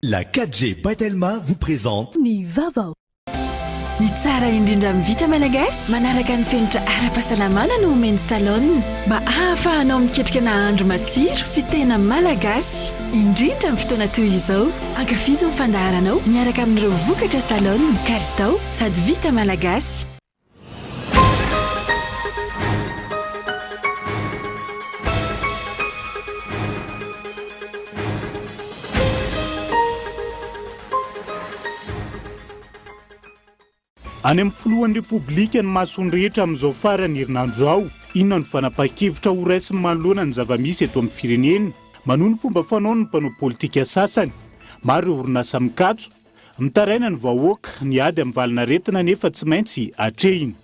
La 4G Baitelma vous présente Ny Vavao. Ny tsara indrindra amin'ny vita malagasy manaraka ny fenitra ara-pahasalamana no omeny salon mba ahafahanao miketrika nahandro matsiro sy tena malagasy indrindra amin'ny fotoana toy izao. Ankafizo ny fandaharanao miaraka amin'ireo vokatra salon kalitao sady vita malagasy. Any amin'ny filohan'ny Repoblika ny mahasoany rehetra amin'izao farany herinandro zao. Inona ny fanapa-kevitra ho raisin'ny manoloana ny zava-misy eto amin'ny firenena. Manohy ny fomba fanaony ny mpanao politika sasany. Maro ireo orinasa mikatso, mitaraina ny vahoaka, ny ady amin'ny valinaretina nefa tsy maintsy hatrehiny.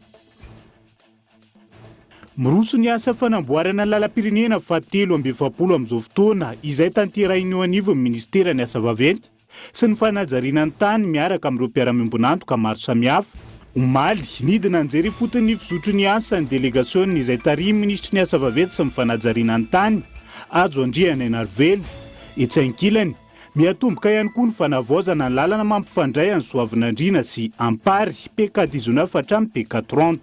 Miroso ny asa fanamboarana lalam-pirenena fahatelo amby efapolo amin'izao fotoana izay tanterahiny eo anivon'ny ministera ny asa vaventy sy ny fanajariana ny tany miaraka amin'ireo mpiara-miombonantoka maro samihafa. Omaly nidina anjery fotony ny fizotro ny asa ny delegasion izay tarimy ministry ny asa vaventy sy ny fanajariana ny tany Ajo Andriana Enarvelo. Etsy ankilany miatomboka ihany koa ny fanavaozana ny lalana mampifandray any Soavinandriana sy Ampary PK19 hatramin'ny PK30.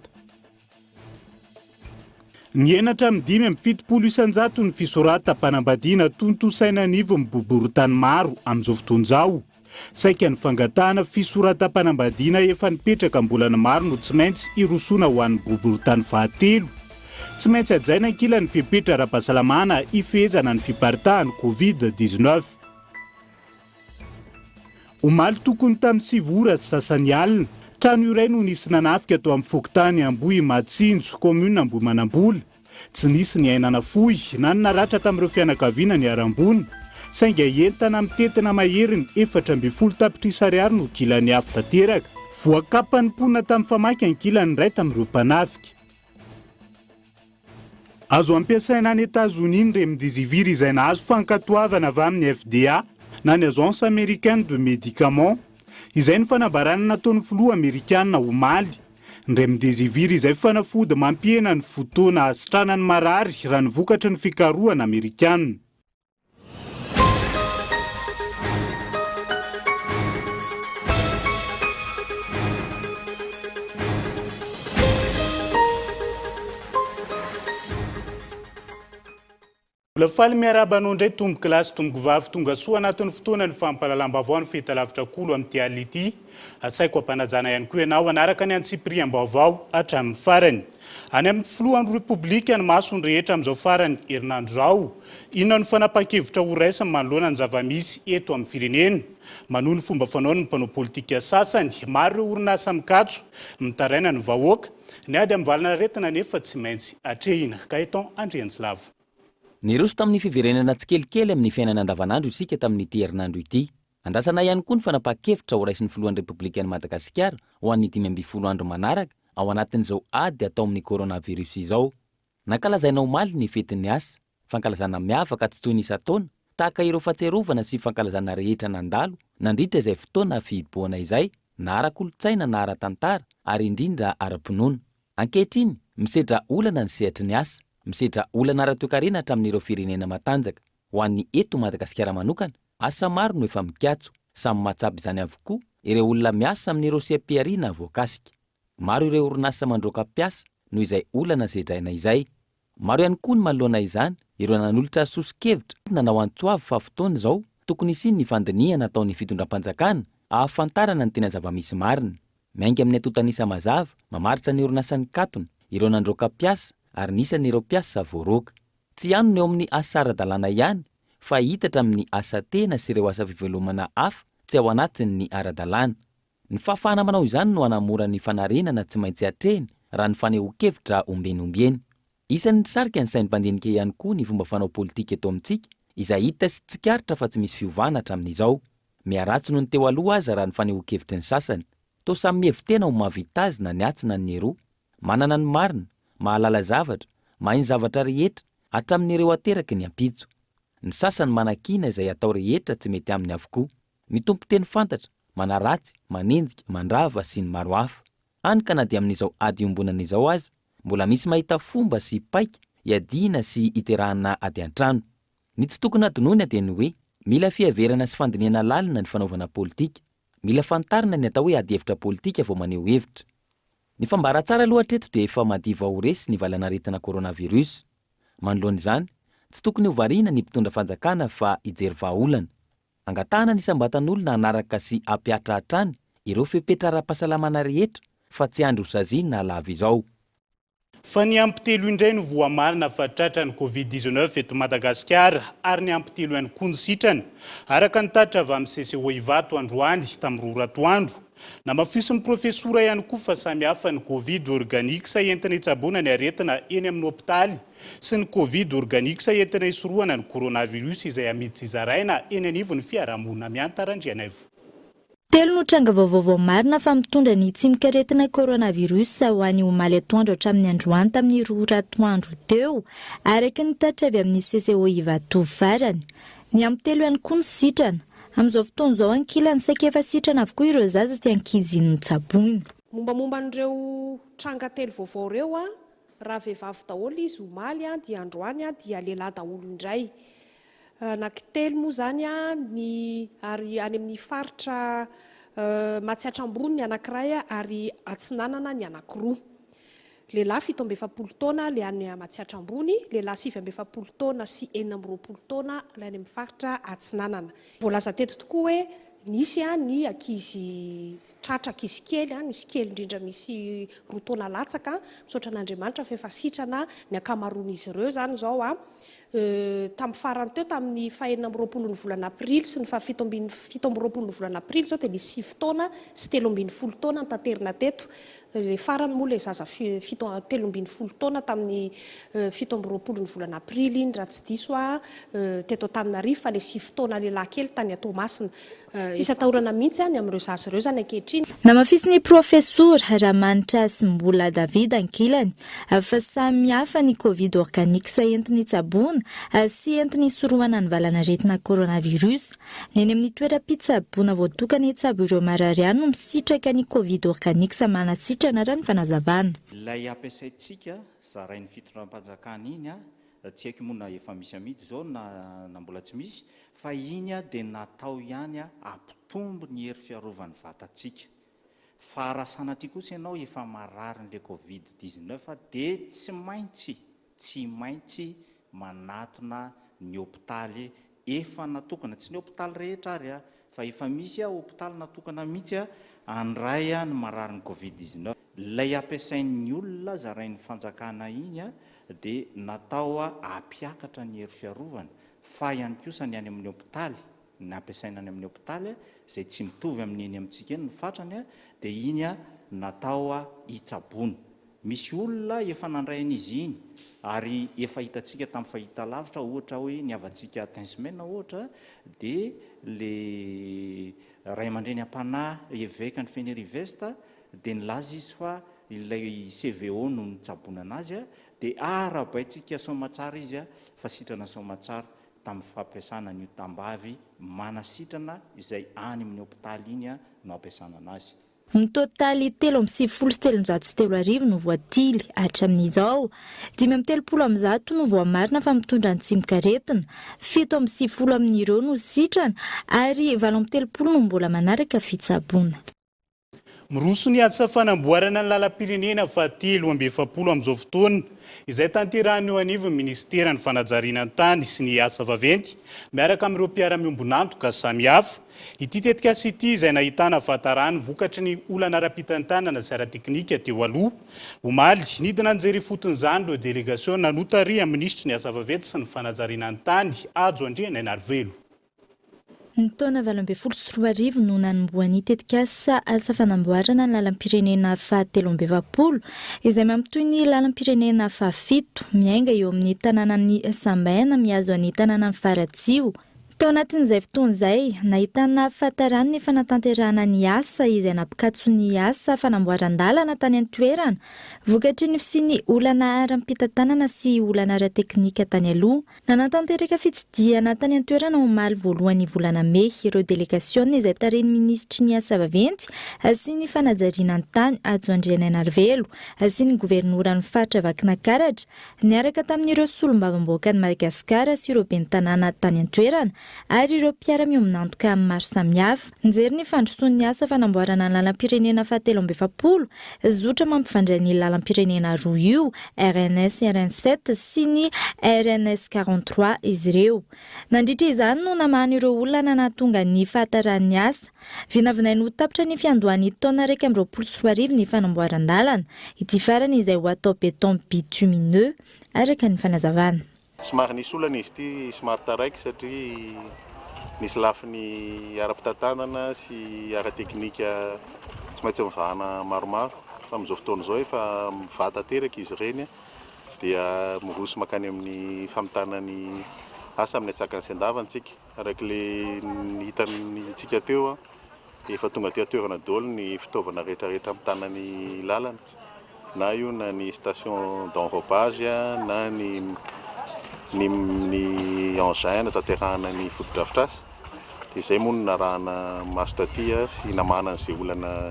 Ny enatra amin'ny 570 ny fisoratam-panambadiana tontosaina anivo miboborotany maro amin'izao fotoan'izao. Saika ny fangatahana fisoratam-panambadiana efa nipetraka ambolana maro no tsy maintsy irosona ho an'ny boborotany fahatelo. Tsy maintsy ajaina ankila ny fipetra ara-pahasalamana ifehezana ny fiparitahany Covid-19. Omaly tokony tamin'ny 7 ora sy sasany alina. Trano iray no nisy nanafika atao amin'ny Fokotany Ambohy Matsinjo, commune Ambohimanambola. Tsy nisy ny ainana fohy na ny naratra tamin'ireo fianakaviana ny arambony. Sainga entana amin'ny tetina maheriny 420 tapitrisa ariary no kilany afo tanteraka. Voakapany mponina tamin'ny famaky ankilany iray tamin'ireo mpanafika. Azo ampiasaina any Etazonia ny remdesivir izay nahazo fankatoavana avy amin'ny FDA na ny Agence Américaine de Médicaments. Izay ny fanambarana nataon'ny filoha Amerikanina Omaly. Ny remdesivir izay fanafody mampihena ny fotoana hasitranany marary raha ny vokatry ny fikarohana Amerikanina. Lafaly miarabanao indray tomboky lasy tomboky vavy tonga soa anatin'ny fotoana ny fampalalam-baovao ny fahitalavitra kolo amin'ny tialy ity. Asaiko ampanajana ihany koa ianao anaraka ny antsipiriam-baovao hatramin'ny farany. Any amin'ny filohan'ny Repoblika ny masony rehetra amin'izao farany herinandro zao. Inona ny fanapa-kevitra ho raisiny manoloana ny zava-misy eto amin'ny firenena. Manohy ny fomba fanaony ny mpanao politika sasany, maro ireo orinasa mikatso, mitaraina ny vahoaka, ny ady amin'ny valinaretina nefa tsy maintsy hatrehina. Kaeton Andrianjilavo. Niroso tamin'ny fiverenana tsikelikely amin'ny fiainana andavanandro isika tamin'ity herinandro ity. Andrasana ihany koa ny fanapa-kevitra ho raisin'ny filohan'ny Repoblikan'i Madagasikara ho an'ny 12 andro manaraka ao anatin'izao ady atao amin'ny coronavirus izao. Nankalazaina omaly ny fetin'ny asa, fankalazana miavaka tsy toy ny isa-taona, tahaka ireo fahatsiarovana sy fankalazana rehetra nandalo, nandritra izay fotoana fihiboana izay, na ara-kolotsaina na ara-tantara ary indrindra ara-pinoana. Ankehitriny, misedra olana ny sehatry ny asa. Misedra olana ara-toekarena hatramin'ireo firenena matanjaka. Ho an'ny eto Madagasikara manokana, asa maro no efa mikiatso, samy matsaby izany avokoa ireo olona miasa amin'ireo seha-piariana voakasika. Maro ireo orinasa mandroaka piasa noho izay olana sedraina izay. Maro ihany koa ny manoloana izany ireo nanolotra sosikevitra nanao antsoavy fa fotoana izao tokony isiny ny fandiniana ataon'ny fitondram-panjakana ahafantarana ny tena zava-misy marina. Miainga amin'ny atotanisa mazava, mamaritra ny orinasan'ny katona, ireo nandroaka piasa ary nisan'ireo piasa voaroaka. Tsy ihany eo amin'ny asa ara-dalàna ihany, fa hitatra amin'ny asa tena sy ireo asa fivelomana hafa tsy ao anatin'ny ara-dalàna. Ny fahafahana manao izany no hanamora ny fanarenana tsy maintsy hatrehiny raha ny faneho-kevitra ombeniombeny. Isan'ny sarika ny sainam-pandinika ihany koa ny fomba fanao politika eto amintsika, izay hita sy tsikaritra fa tsy misy fiovana hatramin'izao. Miaratsy no ny teo aloha aza raha ny faneho-kevitry ny sasany. Tô samy hevitena ho mahavitazina ny atsina ny roa, manana ny marina, mahalala zavatra, mahay ny zavatra rehetra, hatramin'ireo ateraky ny ampitso. Ny sasany manakina izay atao rehetra tsy mety aminy avokoa. Mitompo teny fantatra, manaratsy, manenjika, mandrava sy ny maro hafa. Hany ka na dia amin'izao ady iombonana izao aza, mbola misy mahita fomba sy paika, iadiana sy iterahana ady an-trano. Ny tsy tokony adonony dia ny hoe mila fiaverana sy fandiniana lalina ny fanaovana politika. Mila fantarina ny atao hoe ady hevitra politika vao maneho hevitra. Ny fambara tsara aloha hatreto dia efa madiva ho resy ny valanaretina coronavirus. Manoloan'izany, tsy tokony ho variana ny mpitondra fanjakana fa hijery vahaolana. Angatahana ny sambatan'olona hanaraka sy ampiatra hatrany ireo fepetra ara-pahasalamana rehetra fa tsy andro saziana na lava izao. Fa ny ampitelo indray no voamarina fa tratra ny Covid-19 eto Madagasikara ary ny ampitelo ihany koa ny sitrana. Araka ny tatra avy amin'ny CCO Ivato Androany tamin'ny ratoandro. Namafisin'ny profesora ihany koa fa samy hafa ny Covid organique entina hitsaboana ny aretina eny amin'ny hopitaly sy ny Covid organique entina hisorohana ny coronavirus izay amidy zaraina eny anivon'ny fiarahamonina miantarandrianaivo. Telo no tranga vaovao marina fa mitondra ny tsimikaretina coronavirus ho an'ny omaly atoandro hatramin'ny androany tamin'ny ratoandro teo, araka ny tatra avy amin'ny CCO Ivato farany. Ny ampitelo ihany koa ny sitrana. Amin'izao fotoana izao ankilany saika efa sitrana avokoa ireo zaza sy ankizy notsaboiny. Mombamomba an'ireo tranga telo vaovao ireo raha vehivavy daholo izy omaly dia androany dia lehilahy daholo indray. Anankitelo moa zany ary any amin'ny faritra Matsiatrambony ny anankiray ary Atsinanana ny anankiroa. Lehilahy 17 taona le any Matsiatrambony, lehilahy 9 taona sy 20 taona le any amin'ny faritra Atsinanana. Voalaza teto tokoa hoe nisy ny ankizy tratra, ankizy kely, nisy kely indrindra misy 2 taona latsaka, misaotra an'Andriamanitra fa efa sitrana ny ankamaroan'izy ireo zany zao tamin'ny farany teo tamin'ny 20 ny volana aprily sy ny 17 ny volana aprily zao dia nisy 7 taona sy 13 taona tanterina teto. Le farany moa le zaza 13 taona tamin'ny 17 ny volana aprily raha tsy diso teto Antananarivo, fa le 6 taona lehilahy kely tany Toamasina. Sisa tahorana mihitsy ny amin'ireo zaza ireo zany ankehitriny. Namafisy ny profesora Ramanitra Simbola David ankilany fa samy hafa ny Covid organique entina hitsaboana sy entina hisorohana ny valanaretina coronavirus. Neny amin'ny toeram-pitsaboana voatokana hitsabo ireo marariany no misitraka ny Covid organique manasitrana raha ny fanazavana. Ilay ampiasaintsika zarain'ny fitondram-panjakana iny tsy haiko moa na efa misy amidy zao na mbola tsy misy, fa iny dia natao ihany ampitombo ny hery fiarovan'ny vatantsika. Fa raha sanatria kosa ianao efa marary n'ilay Covid-19 dia tsy maintsy manatona ny hopitaly efa natokana, tsy ny hopitaly rehetra ary fa efa misy hopitaly natokana mihitsy andray ny marary ny Covid-19. Ilay ampiasain'ny olona zarain'ny fanjakana iny dia natao ampiakatra ny hery fiarovana, fa ihany kosa ny any amin'ny hopitaly, ny ampiasaina any amin'ny hopitaly izay tsy mitovy amin'iny amintsika eny ny fatrany dia iny natao hitsaboana. Misy olona efa nandray an'izy iny ary efa hitantsika tamin'ny fahita lavitra, ohatra hoe ny avantsika Tainsmena ohatra dia le ray aman-dreny am-panahy évêque ny Fenérivesta dia nilaza izy fa ilay CVO no nitsaboana anazy dia arabaitsika Soamatsara izy fa sitrana Soamatsara tamin'ny fampiasana ny tambavy manasitrana izay any amin'ny hopitaly iny no ampiasana anazy. Ny totaly 7,730 no voatily hatramin'izao. 530 no voamarina fa mitondra ny tsimikaretina, 7,70 amin'ireo no sitrana ary 830 no mbola manaraka fitsaboana. Miroso ny asa fanamboarana ny lalam-pirenena fa 370 amin'izao fotoana izay tanterahan'ny eo anivon'ny ministera ny fanajariana ny tany sy ny asa vaventy miaraka amin'ireo mpiara-miombonantoka samihafa. Ity tetika sy ity izay nahitana fahatarany vokatry ny olana ara-pitantanana sy ara-teknika teo aloha. Omaly nidina anjery foton'izany ireo délégation nanotary amin'ny ministry ny asa vaventy sy ny fanajariana ny tany Ajo Andrianarivelo. Ny taona 2024 no nanomboan'ny tetika asa fanamboarana ny lalam-pirenena faha-320 izay mampitoy ny lalam-pirenena faha-7 miainga eo amin'ny tanànan'ny Sambaina miazo ny tanànan'ny Faratsio. Tao anatin'izay fotoan'izay nahitana fahatarany ny fanatanterahana ny asa izay nampikatso ny asa fanamboaran-dalana tany an-toerana vokatry ny fisian'ny olana ara-pitantanana sy olana ara-teknika tany aloha. Nanatanteraka fitsidihana tany an-toerana omaly voalohan'ny volana Mey ireo délégation izay tarehin'ny ministry ny asa vaventy sy ny fanajariana ny tany Ajo Andrianarivelo sy ny governoran'ny faritra Vakinankaratra niaraka tamin'ireo solombavam-boaka ny Madagasikara sy ireo ben'ny tanàna tany an-toerana ary ireo mpiara-miominantoka maro samihafa. Nijery ny fandrosoan'ny asa fanamboarana ny lalam-pirenena fahatelo amby efapolo, zotra mampifandray ny lalam-pirenena roa io, RNS RN7 sy ny RNS 43 izy ireo. Nandritra izany no namahana ireo olona nanatonga ny fahataran'ny asa. Vinavinainy ho tapitra ny fiandohan'ny taona 2024 ny fanamboaran-dalana. Ity farany izay ho atao béton bitumineux araka ny fanazavana. Somary nisy olana izy ity somary taraiky satria nisy lafiny ara-pitantanana sy ara-teknika tsy maintsy mivahana maromaro. Fa amin'izao fotoana izao efa mivata teraka izy ireny dia miroso makany amin'ny famitana-ny asa amin'ny atsakany sy andavantsika. Araka le hitantsika teo efa tonga ty atoerana daholo ny fitaovana rehetrarehetra amitana ny lalana. Na io na ny station d'enrobage na ny engin taterahana ny fotodrafitrasa. Dia izay moa no narahana maso taty sy namahana an'izay olana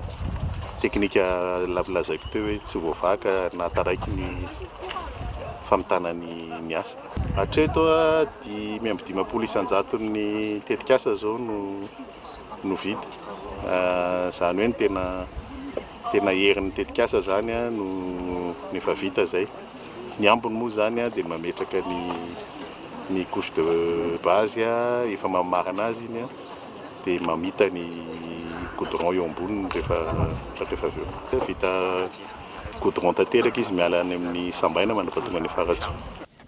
teknika lazaiko teo hoe tsy voavaka na taraiky ny famitana ny asa. Hatreto di 500 isan-jaton'ny tetikasa zao no vita. Zany hoe tena herin'ny tetikasa zany no efa vita zay. Ny ambony moa zany dia mametraka ny couche de base efa mamarana azy iny dia mamita ny goudron eo amboniny rehefa aveo. Vita goudron tanteraka izy miala any amin'ny sambaina mandrapatonga ny faratso.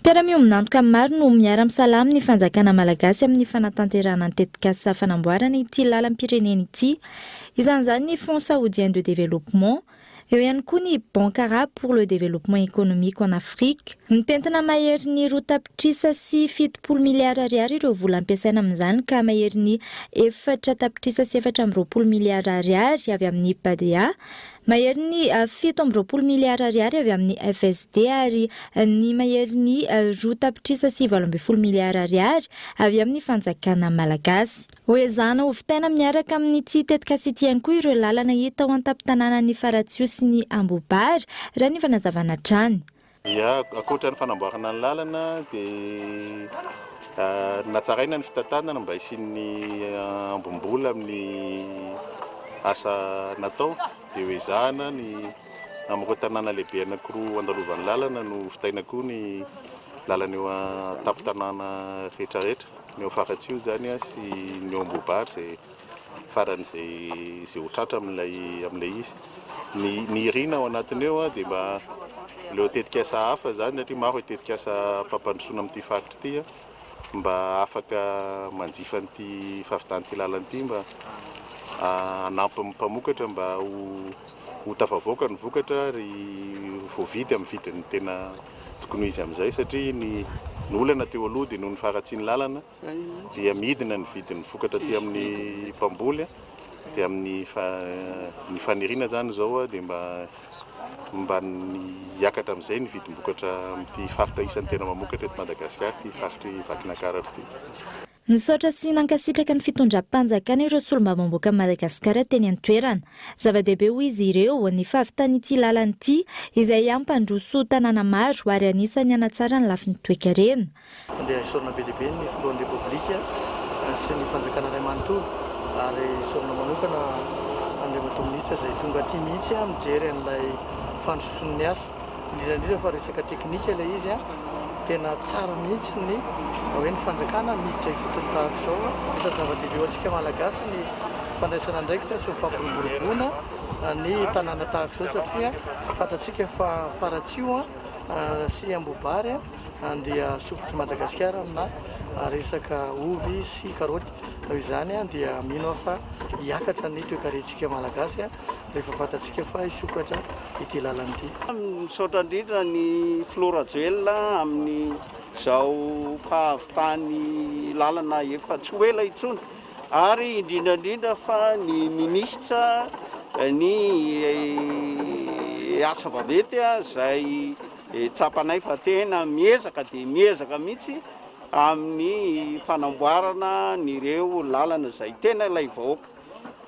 Mpiara-miominantoka maro no miara-misalama ny fanjakana malagasy amin'ny fanatanterahana ny tetikasa fanamboarana ity lalam-pirenena ity. Isan'izany ny Fonds saoudien de développement, eo ihany koa ny Banque arabe pour le développement économique en Afrique. Mitentina mahery ny roa tapitrisa sy 70 miliara ariary ireo vola ampiasaina amin'izany ka mahery ny 4 tapitrisa sy 420 miliara ariary avy amin'ny PADA. Mahery ny 720 miliara ariary avy amin'ny FSD ary ny mahery ny roa tapitrisa sy 80 miliara ariary avy amin'ny fanjakana malagasy. Hoezana ho vitaina miaraka amin'ny ty tetikasa ity ihany koa ireo lalana hita ao an-tampon-tanàna ny Faratsio sy ny Ambobary raha ny fanazavana trany. Ia, akoatra ny fanamboarana ny lalana dia natsaraina ny fitantanana mba hisian'ny ambombola amin'ny asa natao dia hoezahana ny amin'ireo tanàna lehibe anankiroa andalovan'ny lalana no vitaina koa ny lalana eo an-tampon-tanàna rehetrarehetra. Ny eo Faratsio zany sy ny eo Ambobary izay farany izay ho tratra amin'ilay izy. Ny irina ao anatiny eo dia mba leo tetikasa hafa zany satria maro tetikasa mpampandrosoana amin'ity faritra ity mba afaka manjifa an'ity fahavitan'ity lalana ity mba anampy mpamokatra mba ho tafavoaka ny vokatra ry voavidy amin'ny vidiny tena tokony izy amin'izay satria ny olana teo aloha dia noho ny faratsiany lalana dia midina ny vidin'ny vokatra ty amin'ny mpamboly dia amin'ny faniriana zany zao dia mba niakatra amin'izay ny vidin'ny vokatra amin'ity faritra isan'ny tena mamokatra eto Madagasikara ty faritra Vakinakaratra ty. Nisaotra sy nankasitraka ny fitondram-panjakana ireo solombavamboaka Madagasikara teny an-toerana. Zava-dehibe ho izy ireo ny fahavitan'ity lalana ity izay ampandroso tanàna maro ary anisany hanatsara ny lafin'ny toe-karena. Andeha isorana be dehibe ny filohan'ny repoblika sy ny fanjakana iray manontolo ary isorana manokana amin'ny matoministra izay tonga aty mihitsy mijery an'ilay fandroson'ny asa. Indrindra fa resaka teknika ilay izy tena tsara mihitsy ny hoe ny fanjakana miditra ifotony tahaka izao. Isan'ny zava-dehibe ho antsika malagasy ny fandraisana andraikitra sy mifampiroboroboana ny tanàna tahaka izao satria fantatsika fa Faratsio sy Ambobary dia sokotry Madagasikara amina resaka ovy sy karaoty. Noho izany dia mino fa hiakatra ny toe-karentsika malagasy rehefa fantatsika fa hisokatra ity lalana ity. Misaotra indrindra ny Flora Joel amin'ny izao fahavitany lalana efa tsy ho ela intsony ary indrindrandrindra fa ny minisitra ny asa vaventy izay tsapanay fa tena miezaka dia miezaka mihitsy amin'ny fanamboarana nyreo lalana izay tena ilay vahoaka.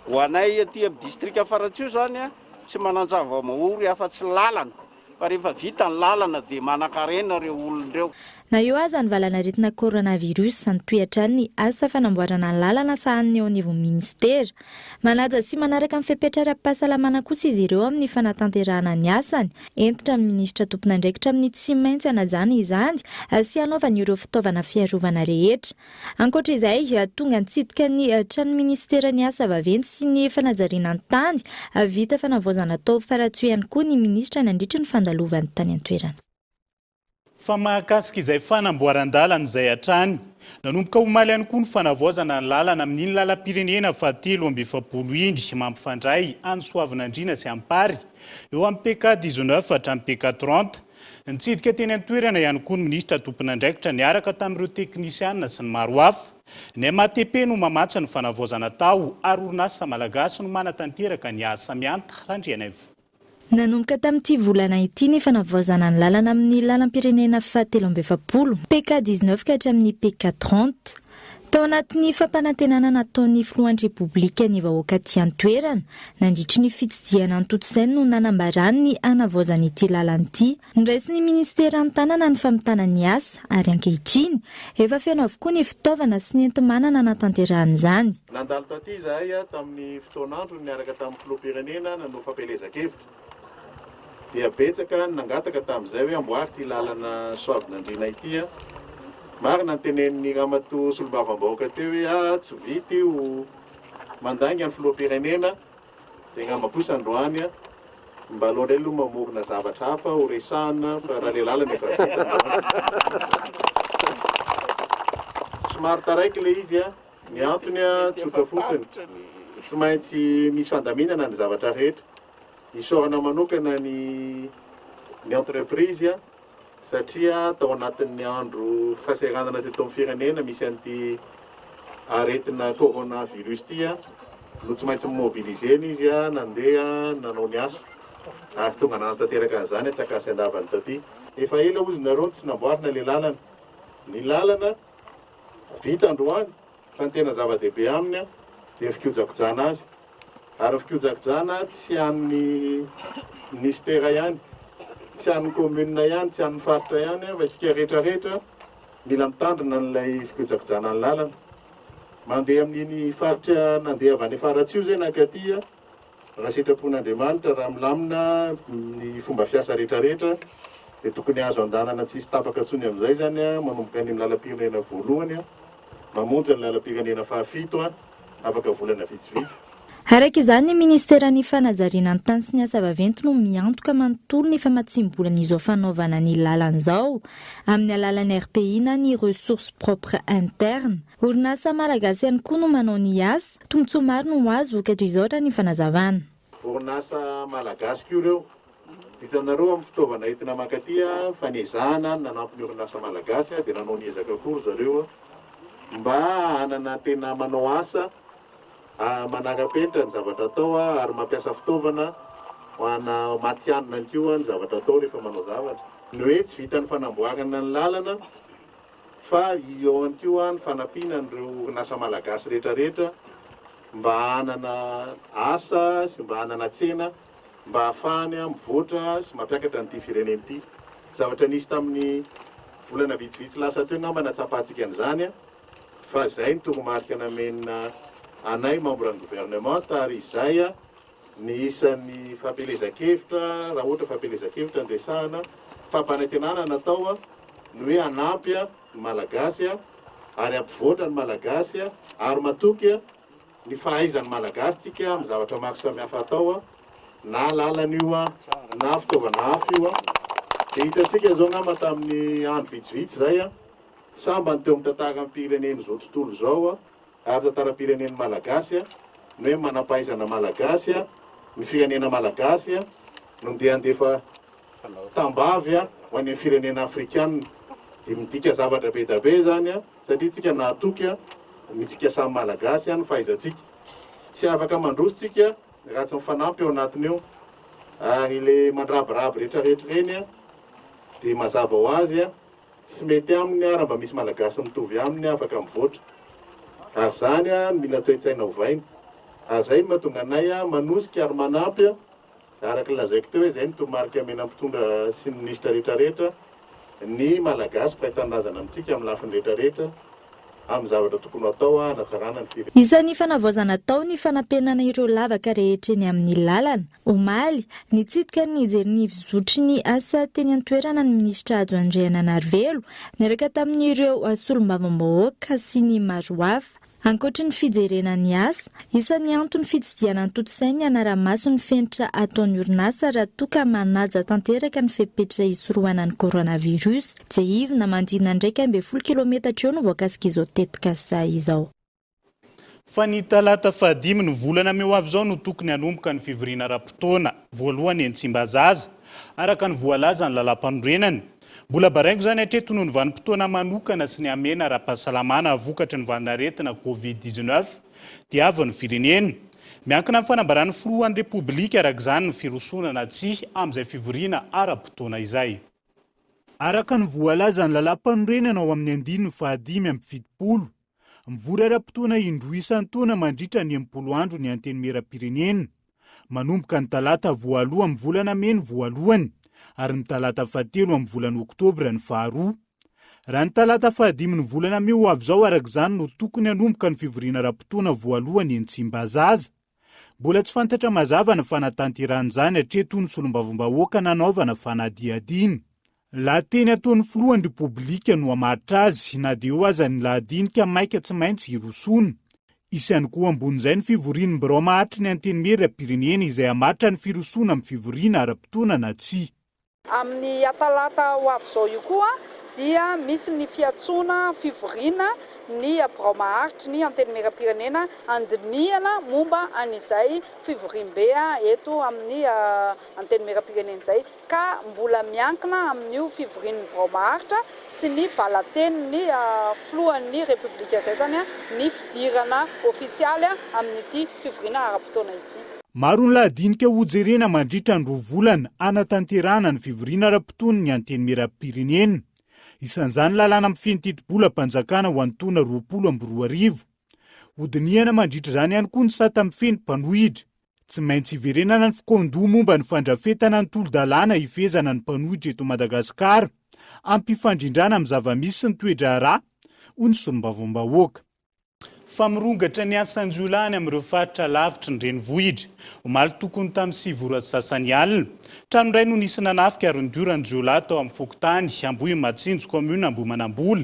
Ho anay aty amin'ny distrika Faratsio zany tsy mananjava mahory afa-tsy lalana fa rehefa vita ny lalana dia manan-karena ireo olon'ireo. na eo aza ny valanaretina coronavirus sanotoehatra ny asa fanamboarana ny lalana sahan'ny eo anivon'ny ministera manaja sy manaraka amin'ny fipetraram-pahasalamana kosa izy ireo amin'ny fanatanterahana ny asany entitra amin'ny minisitra tompon'andraikitra amin'ny tsy maintsy anajana izany sy anaovany ireo fitaovana fiarovana rehetra ankoatra izay tonga nitsidika ny trano ministera ny asa vaventy sy ny fanajariana ny tany vita fanavoazana tao faratsoe ihany koa ny ministra nandritra ny fandalovany tany an-toerana. Fa mahakasika izay fanamboaran-dalana izay hatrany nanomboka omaly ihany koa ny fanavoazana ny lalana amin'iny lalam-pirenena fahatelo amby efapolo indry mampifandray Ansoavinandriana sy Ampary eo amin'ny PK 19 hatramin'ny PK 30 nitsidika teny an-toerana ihany koa ny minisitra tompon'andraikitra niaraka tamin'ireo teknisianina sy ny maro hafa ny MATP no mamatsy ny fanavoazana tao ary orinasa malagasy no manatanteraka ny asa mianta randrianaivo. Nanomboka tamin'ity volana ity ny fanavoazana ny lalana amin'ny lalam-pirenena fahatelo amby efapolo PK 19 ka hatramin'ny PK 30 tao anatin'ny fampanantenana nataon'ny filohan'ny repoblika ny vahoaka aty an-toerana nandritry ny fitsidiana antotosainy no nanambarany ny hanavoazana ity lalana ity niraisy ny ministera an-tanana ny famitana ny asa ary ankehitriny efa feno avokoa ny fitaovana sy ny entimanana natanterahana izany. Nandalo taty zahay tamin'ny fotoanandro niaraka tamin'ny filoham-pirenena nanao fampelezan-kevitra dia betsaka nangataka tamin'izay hoe amboary ty lalana Soavinandriana ity marina nytenen'ny Ramatoa Solombavam-bahoaka teo hoe tsy vita io mandangy amin'ny filoham-pirenena dia ngamakosa androany mba alohandray aloha mamorona zavatra hafa ho resahana fa raha le lalana efa vita somary taraiky le izy ny antony tsotra fotsiny tsy maintsy misy fandaminana ny zavatra rehetra isorana manokana ny entreprise satria tao anatin'ny andro fahasahiranana teto amin'ny firenena misy an'ity aretina coronavirus ity no tsy maintsy mobiliseny izy nandeha nanao ny asa ary tonga nanatanteraka an'izany atsakasy andavany taty efa ela ozy nareo tsy namboarina le lalana ny lalana vita androany fa ny tena zava-dehibe aminy dia fikojakojana azy ary fikojakojana tsy an'ny ministera ihany tsy an'ny commune ihany tsy an'ny faritra ihany fa tsika rehetrarehetra mila mitandrina n'ilay fikojakojana ny lalana mandeha amin'iny faritra nandeha avy any afaratsio zay nakaty raha sitrapon'Andriamanitra raha milamina ny fomba fiasa rehetrarehetra dia tokony azo andanana tsisy tapaka ntsony amin'izay zany manomboka any amin'ny lalam-pirenena voalohany mamonjy ny lalam-pirenena fahafito afaka volana vitsivitsy. Araka izany ny ministera ny fanajariana ny tany sy ny asa vaventy no miantoka manontolo ny famatsimbolan'izao fanaovana ny lalan'izao amin'ny alalan'ny RPI na ny ressources propres internes. Orinasa malagasy ihany koa no manao ny asa tombontsoa maro no azo vokatra izao raha ny fanazavana. Orinasa malagasy koa ireo hitanareo amin'ny fitaovana entina makaty fanezahana nanampy ny orinasa malagasy dia nanao ny ezaka kory zareo mba hanana tena manao asa manara-penitra ny zavatra atao ary mampiasa fitaovana ho ana matianina ny koa ny zavatra atao rehefa manao zavatra. Ny hoe tsy vita ny fanamboarana ny lalana fa eo ihany koa ny fanampiana n'ireo orinasa malagasy rehetrarehetra mba hanana asa sy mba hanana tsena mba hahafahany mivoatra sy mampiakatra n'ity firenena ity. Zavatra nisy tamin'ny volana vitsivitsy lasa teo ngamba natsapahantsika an'izany fa izay ny toromarika namenina anay membre ny gouvernement ary izay ny isan'ny fampelezan-kevitra raha ohatra fampelezan-kevitra andresahana fampanantenana natao ny hoe hanampy ny malagasy ary ampivoatra ny malagasy ary matoky ny fahaizan'ny malagasy tsika amin'ny zavatra maro samihafa atao na lalana na fitaovana hafa io dia hitantsika zao ngamba tamin'ny andro vitsivitsy zay samba ny teo mitantara amin'ny pirenena zao tontolo zao ary tantaram-pirenena malagasy ny hoe manampahaizana malagasy ny firenena malagasy no ndeha andefa tambavy ho any firenena afrikanina dia midika zavatra be da be zany satria tsika nahatoky mitsika samy malagasy ny fahaizantsika tsy afaka mandrositsika raha tsy mifanampy eo anatiny eo ary le mandrabiraby rehetrarehetra reny dia mazava ho azy tsy mety aminy raha mba misy malagasy mitovy aminy afaka mivoatra ary zany mila toe-tsaina hovaina ary zay mahatonga anay manosika ary manampy araka lazaiko teo hoe zay ny toromarika mena mpitondra sy ny ministra rehetrarehetra ny malagasy mpahitanrazana amintsika amin'ny lafiny rehetrarehetra amin'ny zavatra tokony atao hanatsarana ny firenena. Isan'ny fanavaozana tao ny fanampenana ireo lavaka rehetra eny amin'ny lalana. Omaly nitsidika ny jerinivo zotry ny asa teny an-toerana ny minisitra Ajo Andry Ananarivelo niaraka tamin'ireo solombavambahoaka sy ny maro hafa. Ankoatra ny fijerena ny asa, isan'ny antony fitsidiana antotosainy anaramaso ny fenitra ataon'ny orinasa raha toka manaja tanteraka ny fepetra isorohana ny coronavirus. Jehivina mandrina ndraika 12 kilometatra eo no voakasika izao tetika izao. Fa ny talata fahadimy ny volana meo avy zao no tokony hanomboka ny fivoriana ara-potoana voalohany eny Tsimbazaza araka ny voalaza ny lalam-panorenany. Mbola baraingo zany hatreto noho ny vanim-potoana manokana sy ny amena ara-pahasalamana avokatra ny vanin'aretina COVID-19 dia avy ny firenena. Miankina amin'ny fanambarany filohan'ny Repoblika araka izany ny firosonana tsia amin'izay fivoriana ara-potoana izay. Araka ny voalaza ny lalam-panorenana ao amin'ny 15/7, mivory ara-potoana indroa isan-taona mandritra ny 80 andro ny anteny mera-pirenena. Manomboka ny talata voaloha amin'ny volana Mena voalohany ary ny talata fahatelo amin'ny volana Oktobra ny faharoa. Raha ny talata fahadimy ny volana Meo avy zao araka izany no tokony hanomboka ny fivoriana ara-potoana voalohany eny Tsimbazaza. Mbola tsy fantatra mazava ny fanatanteran'izany hatreto ny solombavambahoaka nanaovana fanadihadiny. Laha teny ataon'ny filohan'ny Repoblika no hamaritra azy na dia eo aza ny lahadinika maika tsy maintsy hirosona. Isany koa ambon'izay ny fivoriany mbirao mahatry ny anteny mera-pirenena izay hamaritra ny firosona amin'ny fivoriana ara-potoana na tsia. Amin'ny atalata ho avy zao io koa dia misy ny fiatsona fivoriana ny birao maharitra ny anteny mera-pirenena andinihana momba an'izay fivoriam-be eto amin'ny anteny mera-pirenena izay ka mbola miankina amin'io fivorian'ny birao maharitra sy ny valateny ny filohan'ny Repoblika izay zany ny fidirana ofisialy amin'ity fivoriana ara-potoana ity. Maro ny lahadinika hojerena mandritra ny 2 volana anatanterana ny fivoriana ara-potoana ny anteny mera-pirenena. Isan'izany lalàna amin'ny fenititi-bola-panjakana ho antoana 20 Hodinihana mandritra izany ihany koa ny sata amin'ny feni-mpanohitra. Tsy maintsy iverenana ny fikondò momba ny fandrafetana ny tolo-dalàna ifezana ny mpanohitra eto Madagasikara, ampifandrindrana amin'ny zavamisy sy ny toe-draharaha, hoy ny solombavambahoaka. Famirongatra ny asan-jiolany amin'ireo faritra lavitra ny renivohitra. Omaly tokony tamin'ny 7 ora sasany alina. Trano iray no nisy nanafika ary nidioran'ny jiolahy tao amin'ny Fokotany, Ambohimatsinjo, commune Ambohimanambola.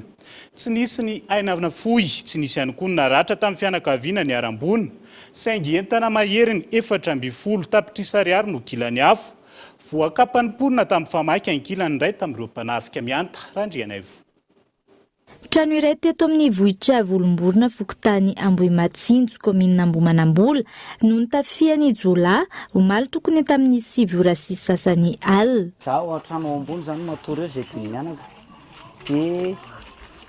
Tsy nisy ny aina fohy, tsy nisy ihany koa ny naratra tamin'ny fianakaviana ny Arambona. Saingy entana maheriny 420 tapitrisa ariary no kilany afo. Voakapany porona tamin'ny famaky ankilany iray tamin'ireo mpanafika mianta Randrianaivo. Trano iray teto amin'ny vohitra Volomborona, Fokotany, Ambohimatsinjo, commune Ambohimanambola no nitafian'ny jiolahy. Omaly tokony tamin'ny 7 ora sasany alina. Zaho trano ambony zany matory eo zay dimy mianaka. Dia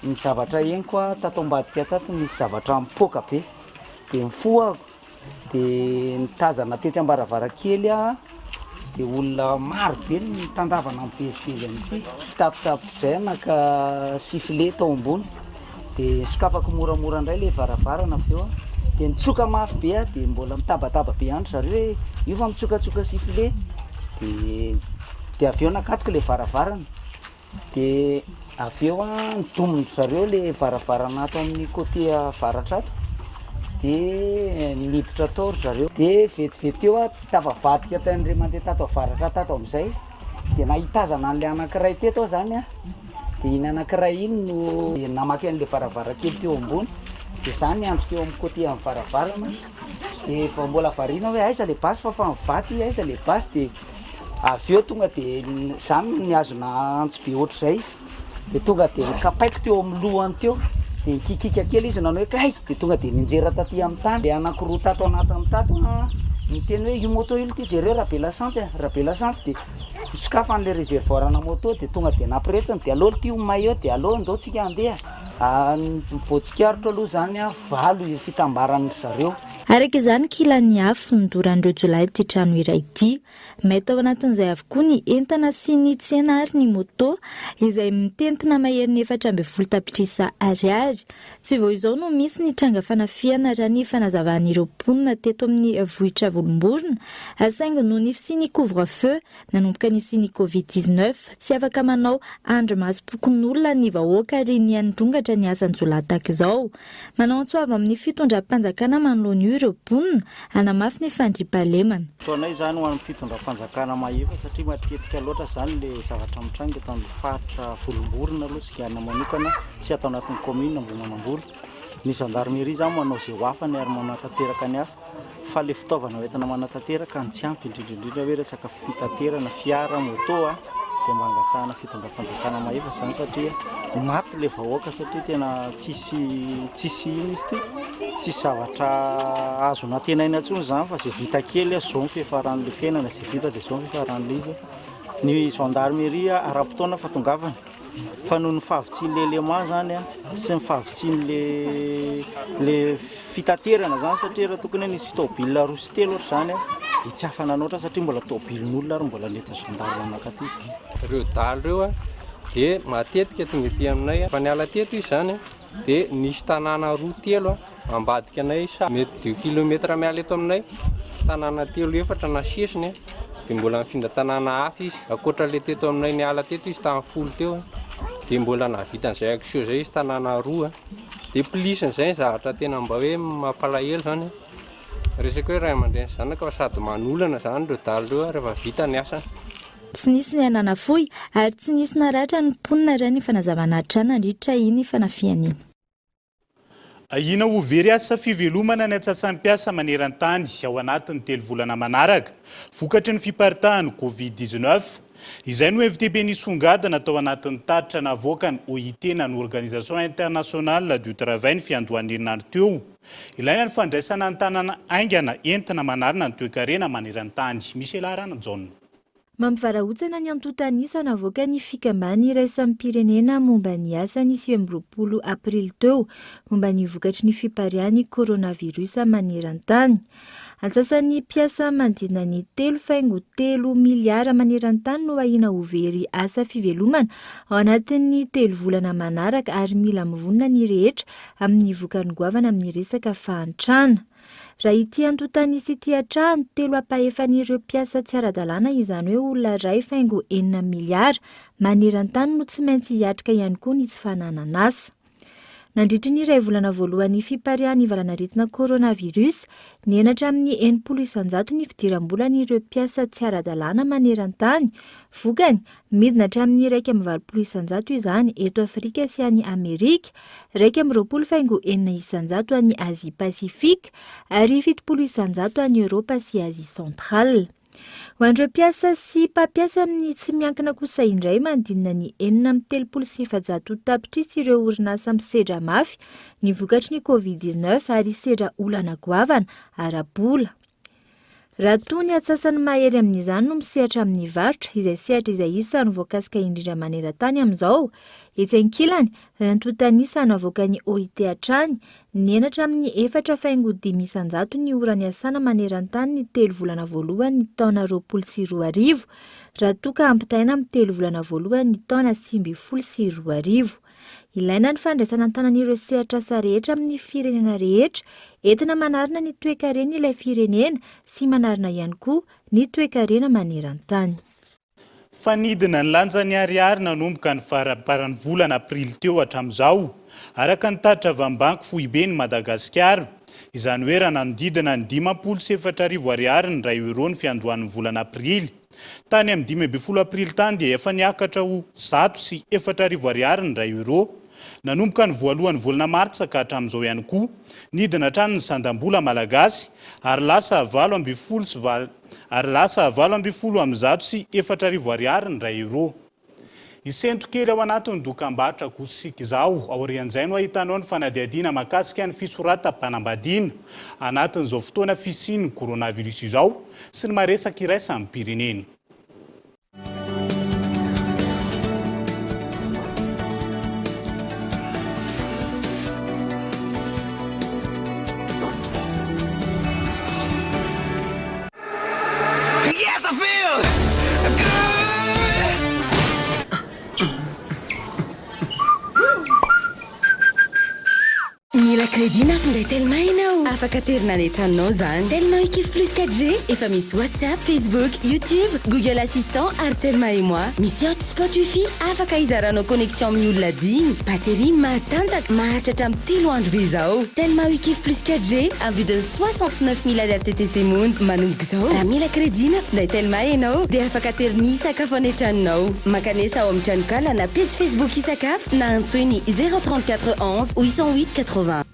ny zavatra henoko tato ambadika tato misy zavatra mipoaka be. Dia mifoako. Dia nitazana tetsy ambaravarakely dia olona maro be ny tandavana mivezivezy amin'ity. Tapitapo izay naka sifle tao ambony. Dia sokafako moramora indray ilay varavarana avy eo. Dia nitsoka mafy be dia mbola mitabataba be andro zareo hoe io fa mitsokatsoka sifle. Dia avy eo nakatoka ilay varavarana. Dia avy eo nidominy zareo ilay varavarana ato amin'ny côté avaratra ato. Dia miditra tao zareo. Dia vetivety eo tafavadika tan'ireo mandeha tato avaratra tato amin'izay. Dia nahitazana an'ilay anankiray teto zany dia iny anankiray iny no namaky an'ilay varavarakely teo ambony. Dia zany andro teo amin'ny côté amin'ny varavarana. Dia efa mbola variana hoe aiza ilay basy fa mivady, aiza ilay basy. Dia avy eo tonga dia zany niazona antsy be ohatr'izay. Dia tonga dia nikapaiko teo amin'ny lohany teo. Dia kikika kely izy nanao hoe kay. Dia tonga dia ninjera taty amin'ny tany. Dia anankiroa tato anatin'ny tato miteny hoe io moto io ty jereo raha be lasantsy dia sokafa an'ilay réservoir ana moto. Dia tonga dia nampiretiny dia aleo ty omay eo dia aleo ndao tsika handeha. Voatsikaritra aloha zany valo fitambaran'ny zareo. araka izany kilany afo nodorandreo jolay ty trano iray ity mety ao anatin'izay avokoa ny entana sy ny tsena ary ny moto izay mitentina maherin'ny 420 tapitrisa ariary. Tsy vao izao no misy ny tranga fanafiana raha ny fanazavan'ireo mponina teto amin'ny vohitra volomborona asaingy no ny fisiany couvre-feu nanomboka nisy ny Covid-19 tsy afaka manao andro masom-pokon'olona ny vahoaka ary ny androngatra ny asan-jolahy tahaka izao. Manao antsoava amin'ny fitondram-panjakana manoloana ireo mponina hanamafy ny fandriampahalemana. Taonay zany ho amin'ny fitondram-panjakana maheva satria matetika loatra zany le zavatra mitranga eto amin'ny faritra volomborona aloha sikana manokana sy atao anatin'ny commune Ambohimanamboly. Ny gendarmerie zany manao zay hoafany ary manatateraka ny asa fa le fitaovana hoentina manatateraka ny tsy ampy indrindrindrindra hoe resaka fitaterana fiara moto dia mba angatahana fitondram-panjakana maheva zany satria maty le vahoaka satria tena tsisy ino izy ty tsisy zavatra azo natenaina intsony zany fa zay vita kely zao fiafaran'le fiainana zay vita dia zao fiafaran'le izy. Ny gendarmerie ara-potoana fatongavana fa noho ny fahavitsin'le élément zany sy ny fahavitsin'le fitaterana zany satria raha tokony nisy fitaobilina roa sy telo ohatra zany dia tsy hafanana satria mbola taobilin'olona ary mbola nety gendarme anakaty izy. Ireo daly ireo dia matetika tonga ety aminay fa niala teto izy zany dia nisy tanàna roa telo ambadika anay mety 2 kilometra miala eto aminay tanàna telo efatra na sesiny dia mbola mifindra tanàna hafa izy akoatra le teto aminay niala teto izy tamin'ny folo teo dia mbola nahavitan'izay action zay izy tanàna roa dia polisin'izay zavatra tena mba hoe mampalahelo zany resaka hoe ray aman-dreny zanaka fa sady manolana zany ireo daly ireo rehefa vita ny asa. Tsy nisy ny ananafoy ary tsy nisy naratra ny mponina raha ny fanazavana trano nandritra iny fanafiany. Ahina ho very asa fivelomana ny atsasam-piasa maneran-tany ao anatin'ny 3 volana manaraka vokatry ny fiparitahany Covid-19 izay no FTB nisongadina tao anatin'ny tatitra navoakany OIT na ny Organisation Internationale du Travail ny fiandohan'ny herinandro teo. Ilaina ny fandraisana ny tanàna aingana entina manarina ny toe-karena maneran-tany. Michel Arana-John. Mampivarahontsana ny antotanisa navoaka ny fikambany iraisan'ny pirenena momba ny asa ny 20 aprily teo momba ny vokatry ny fiparian'ny coronavirus maneran-tany. Antsasan'ny mpiasa mandina ny 3.3 miliara maneran-tany no ahina ho very asa fivelomana ao anatin'ny 3 volana manaraka ary mila mivonona ny rehetra amin'ny vokany goavana amin'ny resaka fahantrana. Raha ity antotanisa ity hatrany 3 ampahefan'ireo mpiasa tsy ara-dalàna izany hoe olona 2.4 miliara maneran-tany no tsy maintsy hiatrika ihany koa ny tsy fananana asa. Nandritry ny 2 volana voalohany fiparian'ny valanaretina coronavirus, nienatra amin'ny 80% ny fidiram-bolan'ireo mpiasa tsy ara-dalàna maneran-tany, vokany midina hatramin'ny 1.20% izany eto Afrika sy any Amerika, 1.20% any Asie Pasifika ary 70% any Europa sy Asie Centrale. Ho an'ireo mpiasa sy mpampiasa amin'ny tsy miankina kosa indray mandinina ny 4.700 tapitrisa ireo orinasa misedra mafy ny vokatry ny Covid-19 ary sedra olana goavana ara-bola. Raha toy ny atsasany mahery amin'izany no misehatra amin'ny varotra izay sehatra izay isany voakasika indrindra maneran-tany amin'izao. Etsy ankilany, raha antotanisa navoaka ny OIT hatrany, nienatra amin'ny 4.5% ny ora ny asana maneran-tany ny 3 volana voalohany ny taona 2020, raha toka ampitaina amin'ny 3 volana voalohany ny taona 2020. Ilaina ny fandraisana an-tanan'ireo sehatra asa rehetra amin'ny firenena rehetra, entina manarina ny toe-karena ilay firenena sy manarina ihany koa ny toe-karena maneran-tany. Fanidina ny lanjan'ny ariary nanomboka ny faraparan'ny volana aprily teo hatramin'izao araka ny tatitra vambanky foibe ny Madagasikara. Izany hoe raha nanodidina ny 504 ariary ny €1 ny fiandohan'ny volana aprily. Tany amin'ny 15 aprily tany dia efa niakatra ho 104 ariary ny €1. Nanomboka ny voalohan'ny volana martsa ka hatramin'izao ihany koa nidina hatrany ny sandam-bola malagasy ary lasa 7.4 ariary ny €1. Isento kely ao anatin'ny dokam-barotra kosika izao aorian'izay no ahitanao ny fanadihadiana mahakasika ny fisoratam-panambadiana anatin'izao fotoana fisian'ny coronavirus izao sy ny maresaka iraisan'ny pirenena. crédit nafinday telma ianao afaka terina netranonao zany telma ekif plus 4G efa misy WhatsApp, Facebook, YouTube, Google Assistant ary telma et moi misy hotspot wifi afaka izaranao connexion amin'ny olona 10 batterie matanjaka mahatratra amin'ny 3 andro be zao telma ekif plus 4G amin'ny vidiny 69 000 RTTC monja manomboka zao raha mila crédit nafinday telma ianao dia afaka teriny sakafo anetranonao makanesa ao amin'ny tranokala na page Facebook isakafo na antsoiny 034 11 808 80.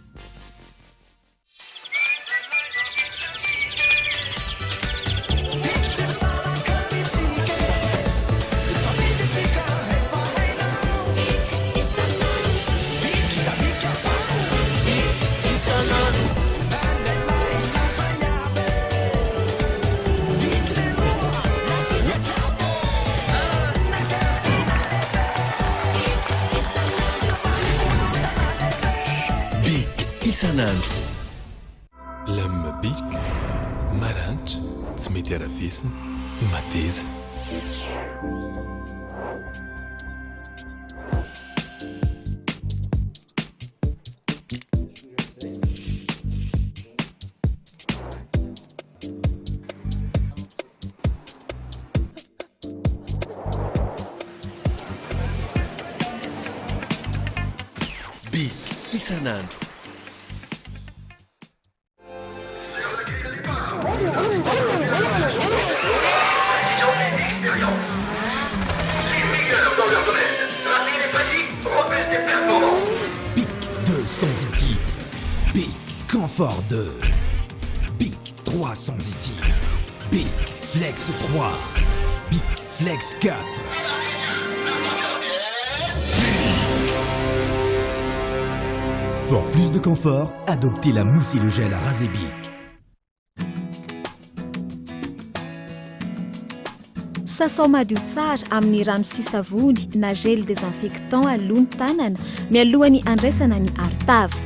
isan'andro lamina bika maranitra tsy mety arafesina mateza bika isan'andro Confort 2, Bic 300 étimes, Bic Flex 3, Bic Flex 4. Pour plus de confort, adoptez la mousse et le gel à raser Bic. Sasao madio tsara amin'ny rano sy savony na gel désinfectant alomy tanana mialohany andraisana ny arotava.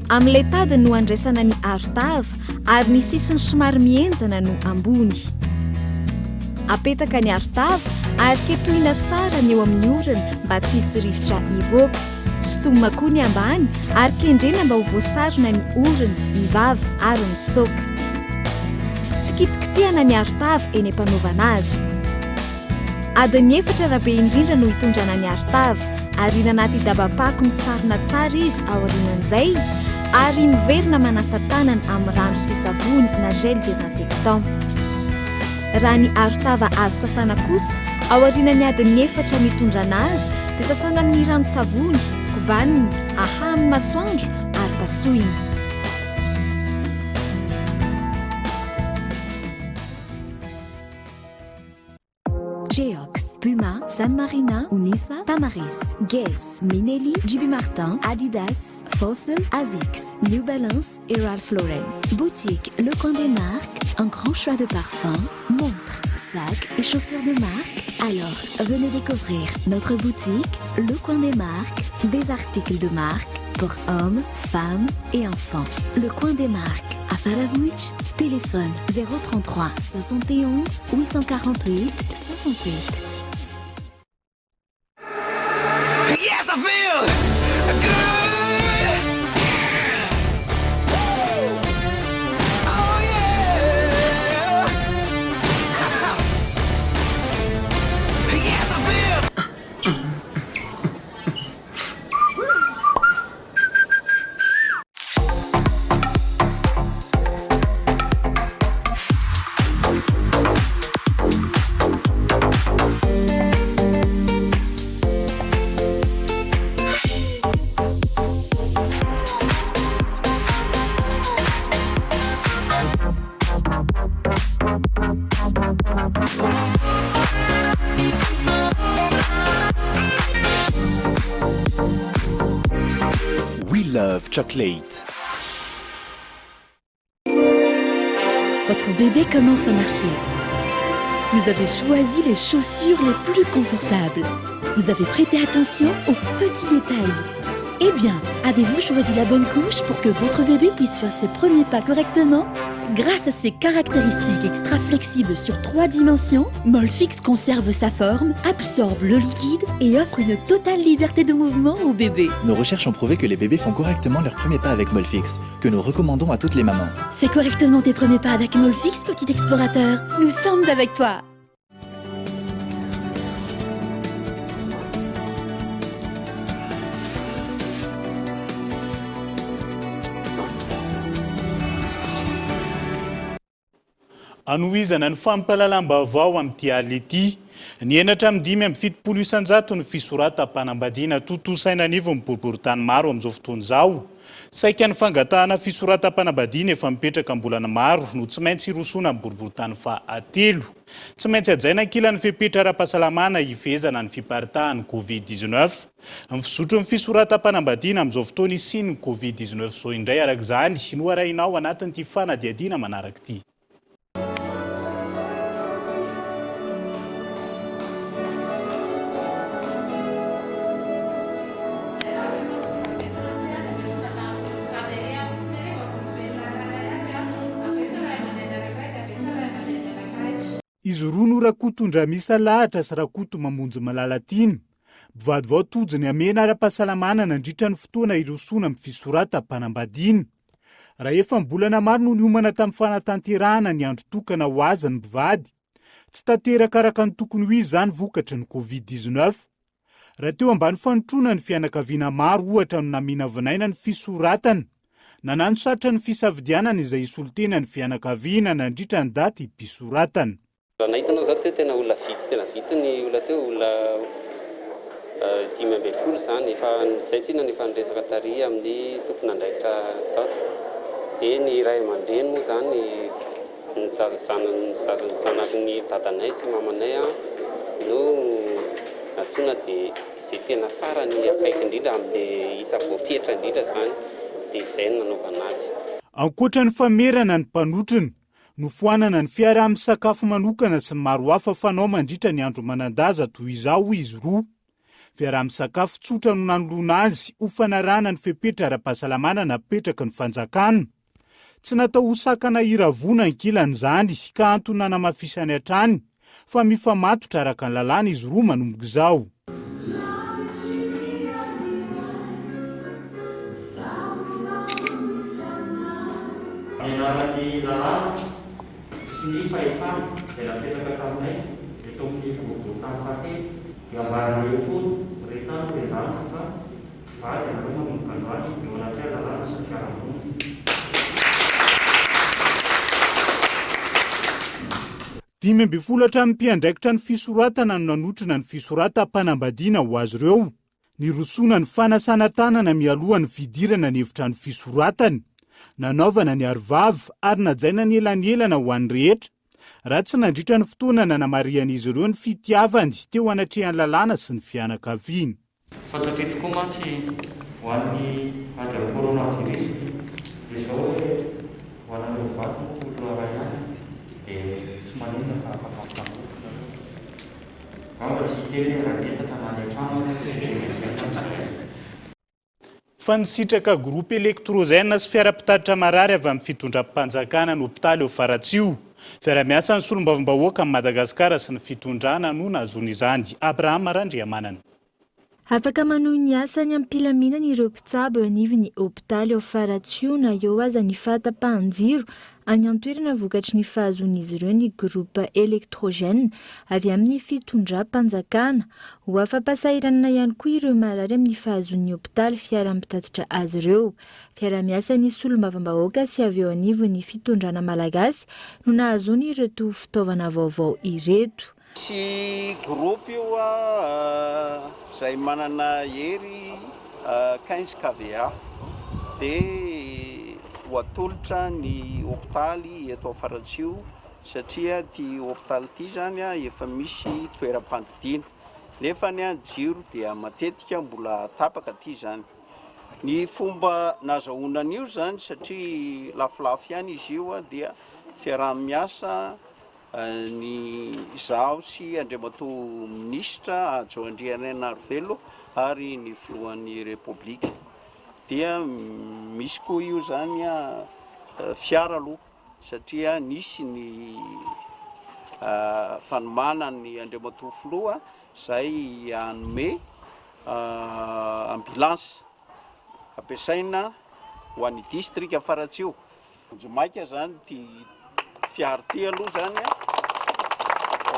Amin'ilay tady no andraisana ny arotava ary ny sisiny somary mienjana no ambony. Apetaka ny arotava ary ketohina tsara ny eo amin'ny orana mba tsy hisy rivotra ivoaka. Sontomina koa ny ambany ary kendrena mba ho voasarona ny orana, ny vava ary ny soka. Tsy kitikitihana ny arotava eny am-panaovana azy. Adiny 4 rabe indrindra no hitondrana ny arotava ary nanaty dabapako misarona tsara izy ao aorianan'izay ary miverina manasa tanana amin'ny rano sy savony na gel désinfectant. Raha ny arotava azo sasana kosa ao aorianany adiny 4 mitondrana azy dia sasana amin'ny ranon-tsavony, kobaniny, aha amin'ny masoandro ary pasohiny. Geox, Puma, San Marina, Unisa, Tamaris, Guess, Minelli, JB Martin, Adidas, Fossil, Asics, New Balance et Ralph Lauren. Boutique Le Coin des Marques, un grand choix de parfums, montres, sacs et chaussures de marque. Alors, venez découvrir notre boutique Le Coin des Marques, des articles de marque pour hommes, femmes et enfants. Le Coin des Marques, à Faravouch, téléphone 033 71 848 68. Yes, I feel good. Oh yeah. Yes, I feel. Love Chocolate. Votre bébé commence à marcher. Vous avez choisi les chaussures les plus confortables. Vous avez prêté attention aux petits détails. Eh bien, avez-vous choisi la bonne couche pour que votre bébé puisse faire ses premiers pas correctement? Grâce à ses caractéristiques extra flexibles sur 3 dimensions, Molfix conserve sa forme, absorbe le liquide et offre une totale liberté de mouvement au bébé. Nos recherches ont prouvé que les bébés font correctement leurs premiers pas avec Molfix, que nous recommandons à toutes les mamans. Fais correctement tes premiers pas avec Molfix, petit explorateur. Nous sommes avec toi. Anohizana ny fampahalalam-baovao amin'ity alina ity, ny 4,7 ny fisoratam-panambadiana totosaina anivo miboribory-tany maro amin'izao fotoana izao. Saika ny fangatahana fisoratam-panambadiana efa mipetraka ambolana maro no tsy maintsy irosona amin'ny boribory-tany fahatelo. Tsy maintsy ajaina ankilan'ny fepetra ara-pahasalamana hifezana ny fiparitahan'ny Covid-19. Ny fizotro ny fisoratam-panambadiana amin'izao fotoana isiany Covid-19 izao indray araka izany no arahinao anatin'ity fanadiadiana manaraka ity. Izy roa no rakotondra misa lahatra sy rakoto mamonjy malalatiny. Bivady vao tojiny amena ara-pahasalamana nandritra ny fotoana irosona amin'ny fisoratam-panambadiana. Raha efa mbolana maro no niomana tamin'ny fanatanterahana ny andro tokana ho azy ny bivady. Tsy tanteraka araka ny tokony ho izy izany vokatry ny Covid-19. Raha teo ambany fanotrona ny fianakaviana maro ohatra no namina vinaina ny fisoratana. Nanano sarotra ny fisafidianana izay isolotena ny fianakaviana nandritra ny daty mpisoratana. Raha nahitanao zao tena olona vitsy ny olona teo olona 5 zany efa izay tsina efa niresaka tary amin'ny tompon'andraikitra tao. Dia ny ray aman-dreny moa zany ny zanaky dadanay sy mamanay no natsona dia izay tena farany akaiky indrindra amin'ilay isa voafetra indrindra zany dia izay no nanaovana azy. Ankoatra ny famerana ny mpanotriny, no foanana ny fiaraha-misakafo manokana sy ny maro hafa fanao mandritra ny andro manandaza toy izao izy roa. Fiaraha-misakafo tsotra no nanolona azy ho fanarana ny fepetra ara-pahasalamana napetraka ny fanjakana. Tsy natao ho sakana iravona ankilany izany ka antony namafisany hatrany, fa mifamatotra araka ny lalàna izy roa manomboka izao. Sy ny fahefana izay napetraka taminay eto amin'ny boribory-tany fahatelo dia ambaran'ny etono retano rehevanitra fa vady anareo manomboka androany eo anatray lalàna sy ny fiarahamonina. 15 hatramin'ny mpiandraikitra ny fisoratana no nanotrina ny fisoratam-panambadiana ho azy ireo. Nirosona ny fanasana tanana mialoha ny fidirana ny hevitra ny fisoratany. Nanaovana ny arivava ary najaina ny elanelana ho an'ny rehetra. Raha tsy nandritra ny fotoana nanamarian'izy ireo ny fitiavany teo anatrehan'ny lalàna sy ny fianakaviana. Fa satria tokoa mantsy ho an'ny ady amin'ny coronavirus dia izao hoe ho anareo vato no ray ihany dia tsy maninona fa afaka mitambotra nareo. Mba tsy hiteny raha netaka na any an-trano. Fa nisitraka groupe elektrozène sy fiara-pitatitra marary avy amin'ny fitondram-panjakana ny hopitaly eo Faratsio. Fiara-miasa ny solombavambahoaka amin'ny Madagasikara sy ny fitondrana no nahazoana izany. Abraham Randriamanana. Afaka manohy ny asany ampilaminana ireo mpitsabo eo anivon'ny hopitaly eo Faratsio na eo aza ny fahatapahan-jiro any an-toerana vokatry ny fahazoan'izy ireo ny groupe elektrogène avy amin'ny fitondram-panjakana. Ho afa-pasahiranana ihany koa ireo marary amin'ny fahazoan'ny hopitaly fiara-mitatitra azy ireo. Fiara-miasa ny solombavambahoaka sy avy eo anivon'ny fitondrana malagasy no nahazoany ireto fitaovana vaovao ireto. Sy groupe io izay manana hery 15 kVA dia ho atolotra ny hopitaly eto Faratsio satria ty hopitaly ity zany efa misy toeram-pandidiana nefa ny jiro dia matetika mbola tapaka ty zany. Ny fomba nazahoana an'io zany satria lafilafy ihany izy io dia fiaraha-miasa ny zaho sy Andriamatoa Minisitra Adjo Andrianay Narivelo ary ny filohan'ny Repoblika dia misy koa io zany fiara aloha satria nisy ny fanomana ny Andriamatoa Filoha zay anome ambulance ampiasaina ho an'ny district Faratsio. Jomaika zany ty fiara ty aloha zany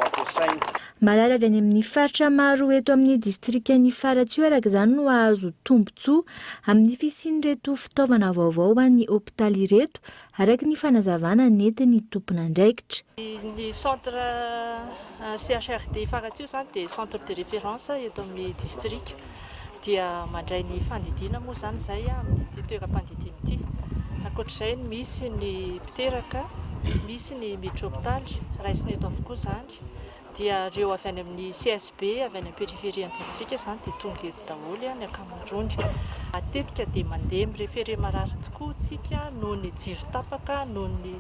ampiasaina. Marara avy any amin'ny faritra maro eto amin'ny distriktan'ny Faratsio araka izany no ahazo tombontsoa amin'ny fisian'ireto fitaovana vaovao an'ny hôpitaly ireto araka ny fanazavana nentin'ny tompon'andraikitra. Ny centre CHRD Faratsio zany dia centre de référence eto amin'ny district dia mandray ny fandidiana moa zany zay amin'ny toeram-pandidiana ity. Ankoatr'izay misy ny mpiteraka, misy ny miditra hôpitaly, raisiny eto avokoa zany. Dia reo avy any amin'ny CSB avy any périphérie ny district zany dia tonga eto daholo ny ankamaroany. Matetika dia mandeha mireferé marary tokoa tsika noho ny jiro tapaka, noho ny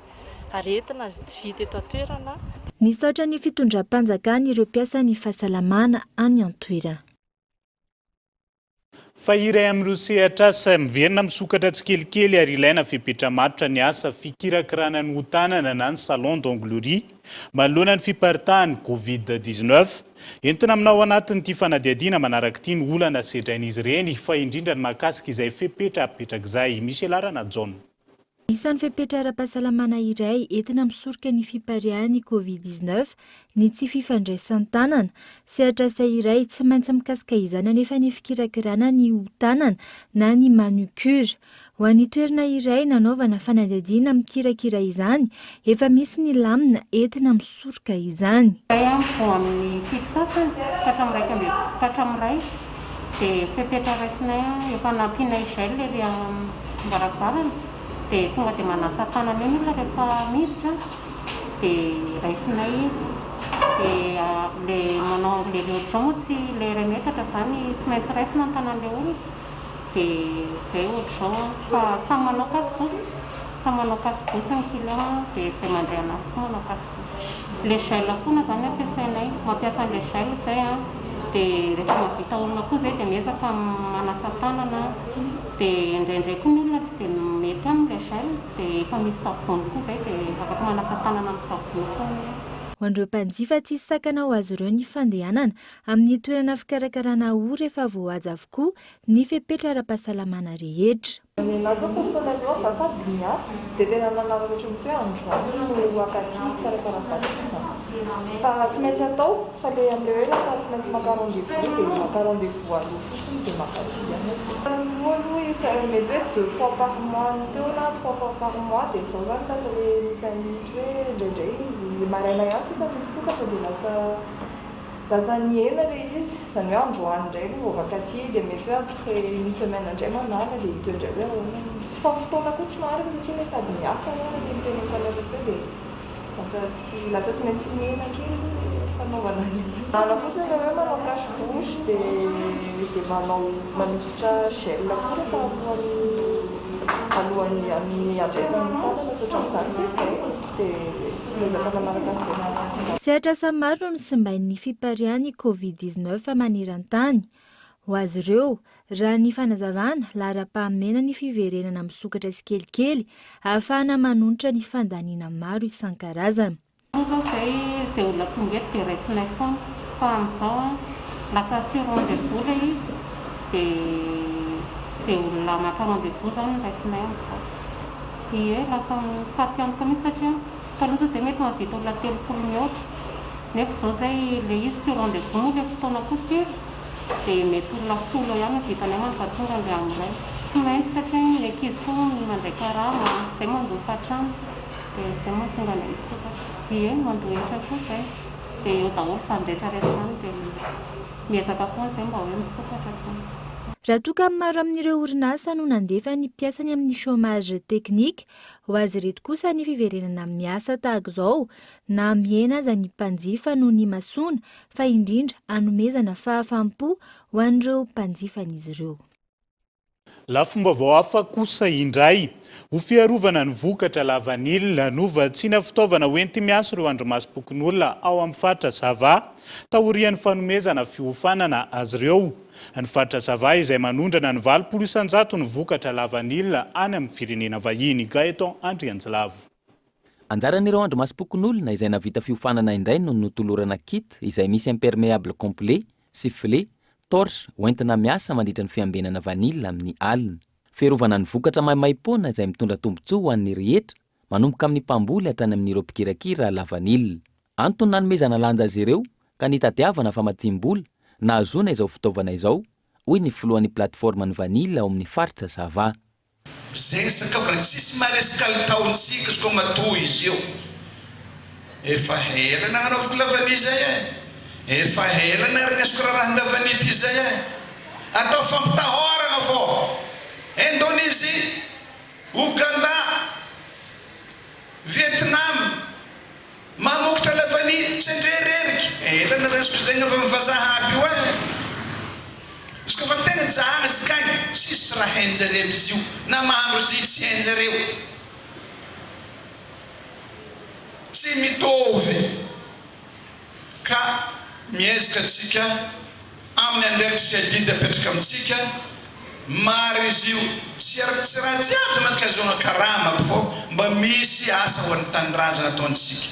aretina tsy vita eto an-toerana. Nisaotra ny fitondram-panjakana ireo mpiasa ny fahasalamana any an-toerana. Fa iray amin'ireo sehatra asa miverina misokatra tsikelikely ary ilaina fipetra-matotra ny asa fikirakirana ny hotanana na ny salon d'onglerie manoloana ny fiparitahan'ny Covid-19. Entina aminao anatin'ity fanadihadiana manaraka ity ny olana sedrain'izy ireny fa indrindra ny mahakasika izay fepetra-petraka izay misy ilarana John. Isan'ny fepetra ara-pahasalamana iray entina misoroka ny fiparihan'ny Covid-19 ny tsy fifandraisan-tanana. Sehatra asa iray tsy maintsy mikasika izany anefa ny fikirakirana ny hotanana na ny manucure. Ho an'ny toerana iray nanaovana fanadihadiana mikirakira izany, efa misy ny lamina entina misoroka izany. Vo amin'ny fito sasany katramin'iray dia fepetra raisinay efa nampianay gel ery ambaravarana. Dia tonga dia manasa tanana eny olona rehefa miditra dia raisinay izy. Dia le manao le ohatr'izao moa tsy le iray metatra zany tsy maintsy raisina ny tanan'ilay olona. Dia zay ohatr'izao fa samy manao kasibosy. Samy manao kasibosy ny client dia izay mandray anazy koa manao kasibosy. Le gel foana zany ampiasainay, mampiasa le gel zay dia rehefa mavita olona koa zay dia miezaka manasa tanana. Dia indraindray koa ny olona tsy dia mety amin'ny gel dia efa misy savony koa zay dia afaka manasa tanana amin'ny savony koa. Ho an'ireo mpanjifa tsy sakana ho azy ireo ny fandehanana amin'ny toerana fikarakarana hoho rehefa voahaja avokoa ny fepetra ara-pahasalamana rehetra. Natao personnellement za sady miasa dia tena nanaraka ohatran'izay androany no akaty karakara vatsina. Fa tsy maintsy atao fa le amin'ilay hoe lasa tsy maintsy maka rendez-vous dia maka rendez-vous aloha fotsiny dia makaty ihany. Aloha mety hoe 2 fois par mois teo na 3 fois par mois dia izao zany lasa le misy an'ity hoe indraindray izy maraina ihany sisa misokatra dia lasa niena le izy. Zany hoe androany indray no vovakaty dia mety hoe après une semaine indray manala dia hita indray hoe fa fotoana koa tsy maharaka satria le sady miasa ana dia miteny mifanaraka dia lasa tsy maintsy niena kely fanaovana izy. Ana fotsiny le hoe manao cache-bouche dia manositra gel koa rehefa alohan'ny andraisan'ny tanana soatran'izany dia izay dia ezaka manaraka an'izay. Sehatra asa maro no simbain'ny fiparihan'ny Covid-19 maneran-tany. Ho azy ireo, raha ny fanazavana lara-pahamena ny fiverenana misokatra tsikelikely ahafahana manonitra ny fandaniana maro isan-karazana. Zao zay olona tonga eto dia raisinay foana fa amin'izao lasa sy rendez-vous ilay izy dia zay olona maka rendez-vous zany no raisinay amin'izao. Dia lasa mifaty antoka mihitsy satria taloha zay mety mahavita olona 30 mihoatra nefa izao zay le izy sy rendez-vous moa le fotoana koa kely dia mety olona 10 ihany no vitanay manfatonga le amin'ilay. Tsy maintsy satria ny ankizy koa mandray karama izay mandoa fatrano dia izay mahatonga anay misokatra. Dia mandoetra koa izay dia eo daholo samy rehetrarehetra izany dia miezaka foana izay mba hoe misokatra izany. Raha toa ka maro amin'ireo orinasa no nandefa ny mpiasany amin'ny chômage teknika, ho azy ireto kosa ny fiverenana miasa tahaka izao na miena aza ny mpanjifa no ny masoana fa indrindra hanomezana fahafaham-po ho an'ireo mpanjifan'izy ireo. Lafombaovao hafa kosa indray ho fiarovana ny vokatra lavanilina no vatsiana fitaovana hoenty miasa ireo andromasom-pokon'olona ao amin'ny faritra Zava taorian'ny fanomezana fiofanana azy ireo. Ny faritra Zava izay manondrana ny 80 isan-jato ny vokatra lavanilina any amin'ny firenena vahiny. Gaeton Andrianjilavo. anjaran'ireo andro masom-pokon'olona izay navita fiofanana indray no notolorana kit izay misy imperméable complet, sifflet, torche hoentina miasa mandritra ny fiambenana vanille amin'ny alina. Fiarovana ny vokatra maimaimpona izay mitondra tombontsoa ho an'ny rehetra, manomboka amin'ny mpamboly hatrany amin'ireo mpikirakira la vanille. Antony nanomezana lanja azy ireo ka nitadiavana famatiam-bola nahazoana izao fitaovana izao, hoy ny filohan'ny plateforme ny vanille ao amin'ny faritra Sava. Zegny sakafo tsisy maresy kalitaontsika izy koa matoa izy io. Efa hela nagnanaovako lavany zay e. Efa hela narinasiko rarahana lavany ty zay e. Atao fampitahorana fô. Indonésie, Ouganda, Vietnam, mamokatra lavany tsy ndrereriky. Hela narisiko zegny avy mivazaha aby io e. Izy koa fa tegna jahana izy kagny, tsisy raha hainjareo izy io, na mahandro izy tsy hainjareo. Tsy mitovy. Ka miezaka atsika amin'ny andraikitra sy adidy apetraka amintsika, maro izy io, tsy raha jiaby mankazona karama fô mba misy asa ho an'ny tanindrazana ataontsika.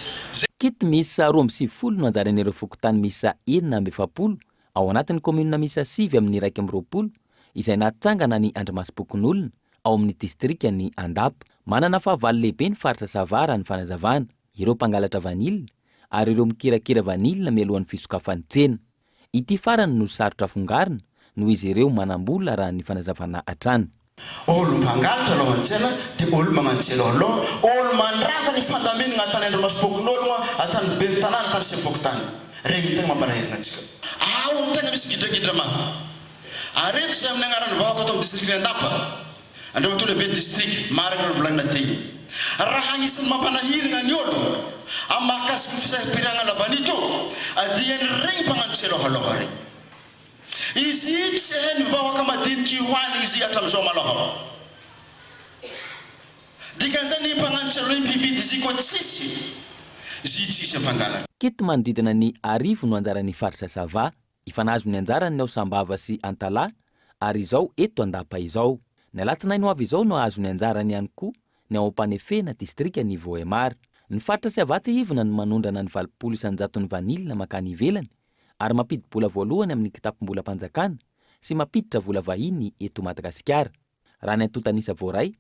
Kit miisa 270 no anjaran'ireo fokotany miisa 470 ao anatin'ny commune miisa 7 amin'ny 120 izay natsangana ny Andriamasom-pokon'olona ao amin'ny distrikany Andapa. Manana fahavalo lehibe ny faritra Savara ny fanazavana, ireo mpangalatra vanille ary ireo mikirakira vanille mialohan'ny fisokafan'ny tsena. Ity farany no sarotra afongarina noho izy ireo manambola raha ny fanazavana hatrany. Olo mpangalatra aloha an-tsena dia olo magnantsela aloha, olo mandraka ny fandaminana atany Andriamasom-pokon'olona atany be ny tanàna tany Sefokotany. Regny tegna mampanahirana antsika. Ao ny tegna misy gidra mana. Areto zay amin'ny agnaran'ny vahoaka ato amin'ny district Andapa. Andreo ato lehibe district marina volagnina teny. Raha agnisan'ny mampanahirana ny olo amin'ny mahakasiky ny fisaham-pirana lavanito, adiany regny mpagnantsela aloha regny. Izy tsy hainy vahoaka madiniky hoany izy hatramin'izao maloha. Dikan'izany mpagnantsela mpividy izy koa tsisy. Izy tsisy ampangalana. Kit manodidina ny 10 no anjaran'ny faritra Sava, ifanazo ny anjarany ao Sambava sy Antala, ary izao eto Andapa izao. Ny alatsinainy ho avy izao no azo ny anjarany ihany koa ny ao Ampanefena distrikany Voemar. Ny faritra Siavatsy ivona no manondrana ny 20 isanjaton'ny vanille makany ivelany, ary mampidi bola voalohany amin'ny kitapom-bola mpanjakana sy mampiditra vola vahiny eto Madagasikara. Raha ny Antotanisa Voaray,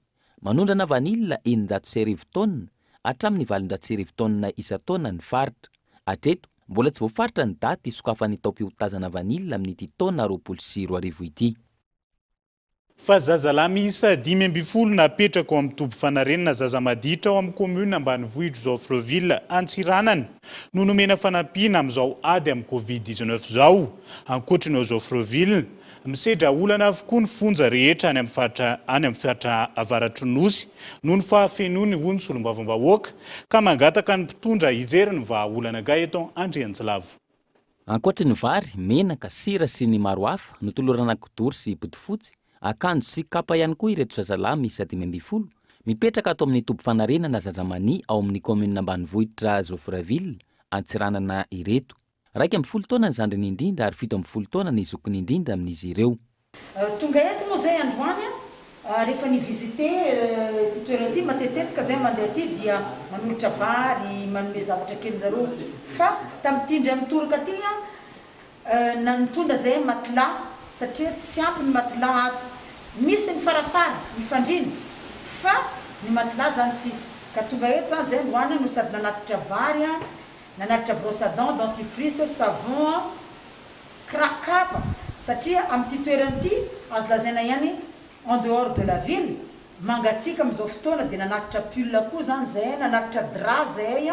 manondrana vanille 900 tonna hatramin'ny 700 tonna isa-taona ny faritra. Hatreto, mbola tsy voafaritra ny daty isokafan'ny taom-pihotazana vanille amin'ity taona 24 ity. Fa zazalahy miisa 5 napetraka ao amin'ny toby fanarenana zaza maditra ao amin'ny commune ambanivohitra Joffreville Antsiranana no nomena fanampiana amin'izao ady amin'ny Covid-19 zao. Ankoatriny ao Joffreville, misedra olana avokoa ny fonja rehetra any amin'ny faritra avaratry nosy noho ny fahafenoany hoy ny solombavambahoaka ka mangataka ny mpitondra hijery ny vahaolana gay eto Andrianjilavo. Ankoatry ny vary, menaka, sira sy ny maro hafa notolorana kodory sy bodofotsy, akanjo sy kapa ihany koa ireto zazalahy miisa 5 mipetraka ato amin'ny toby fanarenana zazamani ao amin'ny commune ambanivohitra Joffreville Antsiranana ireto. 12 taona ny zandriny indrindra ary 17 taona ny zokiny indrindra amin'izy ireo. Tonga eto moa zay androany rehefa ny visite ty toerana ty matetetika zay mandeha ty dia manolotra vary, manome zavatra kelinjareo. Fa tamin'ity mitoroka ty nitondra zay matelas satria tsy ampy ny matelas ato. Misy ny farafara, ny fandrina, fa ny matelas zany tsisy. Ka tonga eto zany zay androany no sady nanatitra vary, nanatitra brosse à dents, dentifrice, savon, kapa satria amin'ity toerana ty azo lazaina ihany en dehors de la ville mangatsika amin'izao fotoana dia nanatitra pull koa zany zay, nanatitra drap zay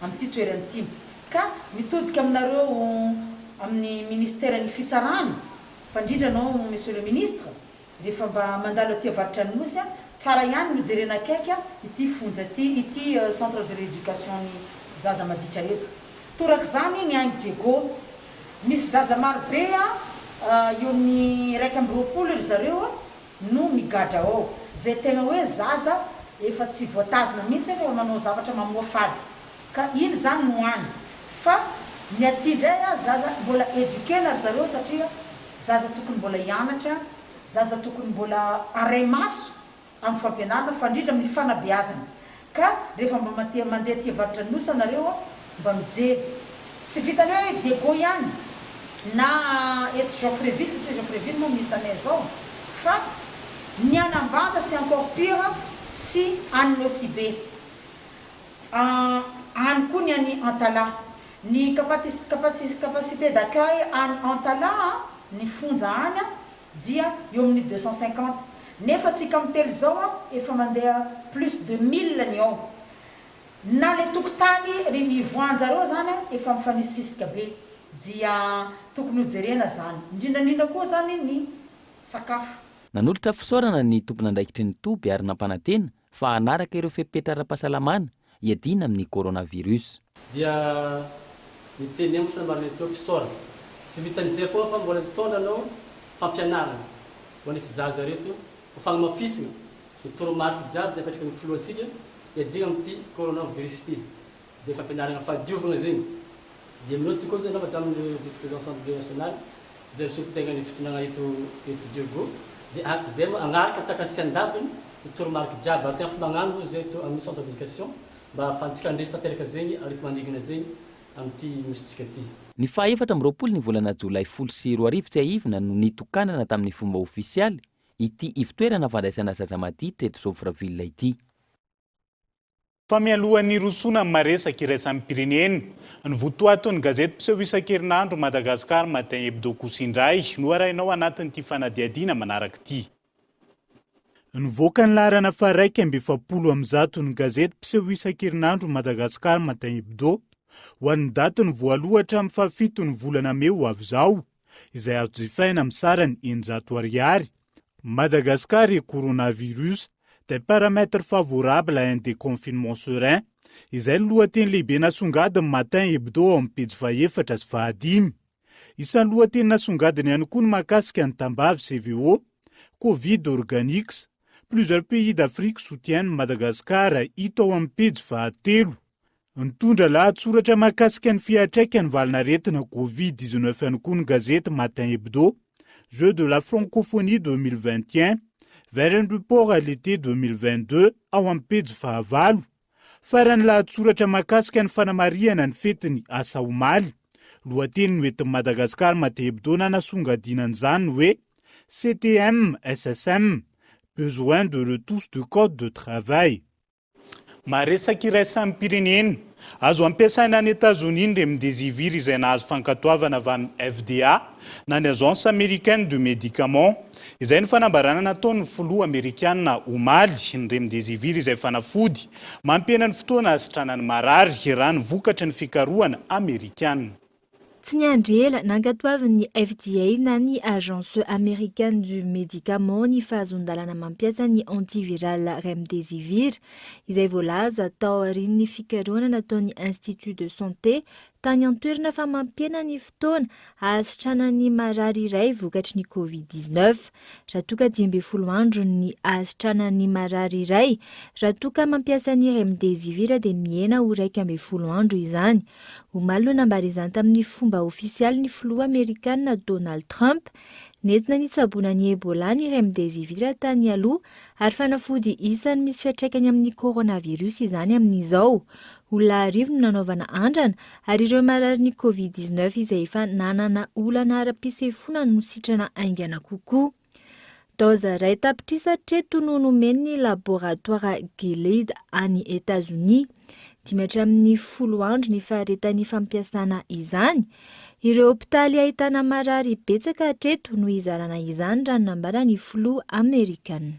amin'ity toerana ty. Ka mitodika aminareo amin'ny ministère ny fisarana, fandrindra anao monsieur le ministre, rehefa mba mandalo aty avaritra ny nosy tsara ihany no jerena akaiky ity fonja ty, ity centre de rééducation ny zaza maditra eto. Toraka zany ny Angy Diego, misy zaza maro be eo amin'ny 120 ry zareo no migadra ao. Zay tegna hoe zaza efa tsy voatazona mihitsy fa manao zavatra mamoa fady. Ka iny zany no any. Fa ny aty ndray zaza mbola éduquena ry zareo satria zaza tokony mbola hianatra, zaza tokony mbola aray maso amin'ny fampianarana fandrindra amin'ny fanabeazana. ka rehefa mba mandeha ty varotra nosy anareo mba mijery tsy vitany hoe Diego ihany na eto Geoffreyville satria Geoffreyville moa misy anay zao fa ny Anambanta c'est encore pire sy any Nosy-Be any koa ny any Antala ny capacité d'accueil any Antala ny fonja any dia eo amin'ny 250 nefa tsika mitelo zao efa mandeha plus de 1000 ny ao na le tokotany ry ny voanjareo zany efa mifanisisika be dia tokony hojerena zany indrindrandrindra koa zany ny sakafo. Nanolotra fisaorana ny tompon'andraikitry ny toby ary nampanantena fa hanaraka ireo fepetra ara-pahasalamana iadina amin'ny coronavirus. Dia miteny amin'ny fanamarana teo fisaorana tsy vitan'izay foa fa mbola mitondra anao fampianarana ho an'ity zaza reto ho fagnamafisina ny toromarika jiaby zay apetraka ny filohantsika iadina amin'ity coronavirus ity dia fampianarana fahadiovana zegny dia aminao tokoa dia madame le vice-président assemblée nationale zay misokotegna ny fitonagna eto Diego dia zay agnaraka tsaka sy andaviny ny toromarika jiaby ary tena famagnano zay to amin'ny centre d'éducation mba ahafahantsika andresy tanteraka zegny arety mandigina zegny amin'ity misitsika ty. Ny faha-efatra amby roapolo ny volana Jolay 20 tsy ahivona no nitokanana tamin'ny fomba ofisialy ity ivitoerana fandraisana zazamadiitra eto Geoffreyville ity. Fa mialohan'ny rosona maresaka iraisan'ny pirenena ny votoaton'ny gazety mpiseho isan-kerinandro Madagascar Matin Hebdo Kosindray no arahinao anatin'ity fanadiadina manaraka ity. Nivoaka ny laharana faha 1/7 ny gazety mpiseho isan-kerinandro Madagascar Matin Hebdo ho an'ny daty ny voalohatra amin'ny faha 7 ny volana May ho avy izao izay azo jifaina amin'ny sarany 900 ariary. Madagascar et coronavirus des paramètres favorables à un déconfinement serein izay lohateny lehibe nasongadiny Matin Hebdo amin'ny pejy faha-4 sy faha-5. Isan'ny lohateny nasongadiny ihany koa ny mahakasika ny tambavy CVO, Covid organique. Plusieurs pays d'Afrique soutiennent Madagascar hita ao amin'ny pejy faha-3. Nitondra lahatsoratra mahakasika ny fiantraikany valinaretina Covid-19 ihany koa ny gazety Matin Hebdo, Jeu de la francophonie 2021 vers un report à l'été 2022 ao amin'ny pejy faha-8. Farany lahatsoratra mahakasika ny fanamariana ny fetiny asa omaly. Lohateny no etin'ny Madagascar Matin Hebdo nanasongadinany zany hoe CTM SSM besoin de retouche de code de travail. Maresaka iraisan'ny pirenena azo ampiasaina any États-Unis ny remdesivir izay nahazo fankatoavana avy amin'ny FDA na ny agence américaine du médicament izay ny fanambarana nataon'ny filoha amerikana omaly ny remdesivir izay fanafody mampihena ny fotoana asitranany marary raha ny vokatra ny fikarohana amerikana. Tsy niandry ela nankatoavin'ny FDA na ny agence américaine du médicament ny fahazon-dalana mampiasa ny antiviral remdesivir izay voalaza tao aorian'ny fikarohana nataon'ny Institut de Santé tany an-toerana fa mampiena ny fotoana ahasitranany marary iray vokatry ny Covid-19. Raha toka 12 andro ny ahasitranany marary iray, raha toka mampiasa ny remdesivir dia miena ho 12 andro izany. Omaly no nambara izany tamin'ny fomba ofisialy ny filoha amerikana Donald Trump. Nentina nitsaboana ny Ebola ny remdesivir tany aloha ary fanafody isan'ny misy fiantraikany amin'ny coronavirus izany amin'izao. Olona 10 no nanaovana andrana ary ireo marary ny Covid-19 izay efa nanana olana ara-pisefona no sitrana aingana kokoa. Doza iray tapitrisa hatreto no nomeny laboratoire Gilead any États-Unis. 10 andro ny faharetan'ny fampiasana izany. Ireo hopitaly ahitana marary betsaka hatreto no izarana izany raha nambara ny filoha amerikana.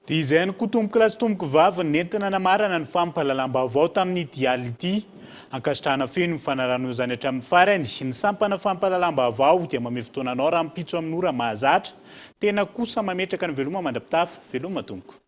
Dia izay ny kotomboka lasy tomboky vavy nentina namarana ny fampahalalam-baovao tamin'ny dialy ity. Ankasitrahana feno mifanaranosany hatramin'ny farany ny sampana fampahalalam-baovao dia mame fotoananao raha mipitso amin'ny ora mahazatra. Tena kosa mametraka ny veloma mandrapitafa, veloma tompoko.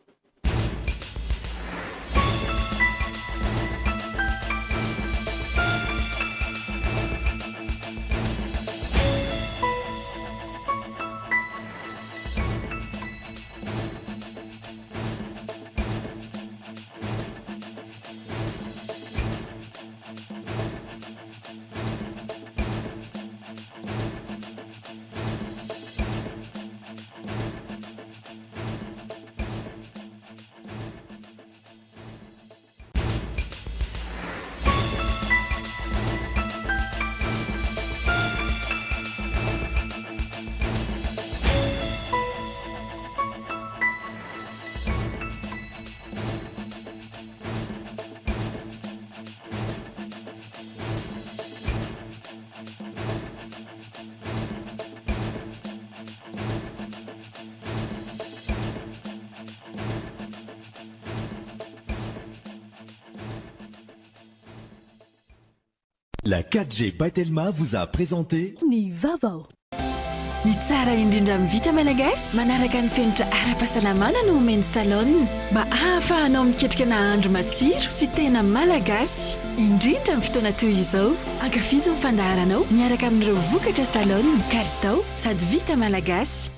La 4G Patelma vous a présenté Ny Vavao. Ny tsara indrindra amin'ny vita malagasy manaraka ny fenitra ara-pahasalamana no omeny salon mba ahafahanao miketrika nahandro matsiro sy tena malagasy indrindra amin'ny fotoana toy izao. Ankafizo ny fandaharanao miaraka amin'ireo vokatra salon kalitao sady vita malagasy.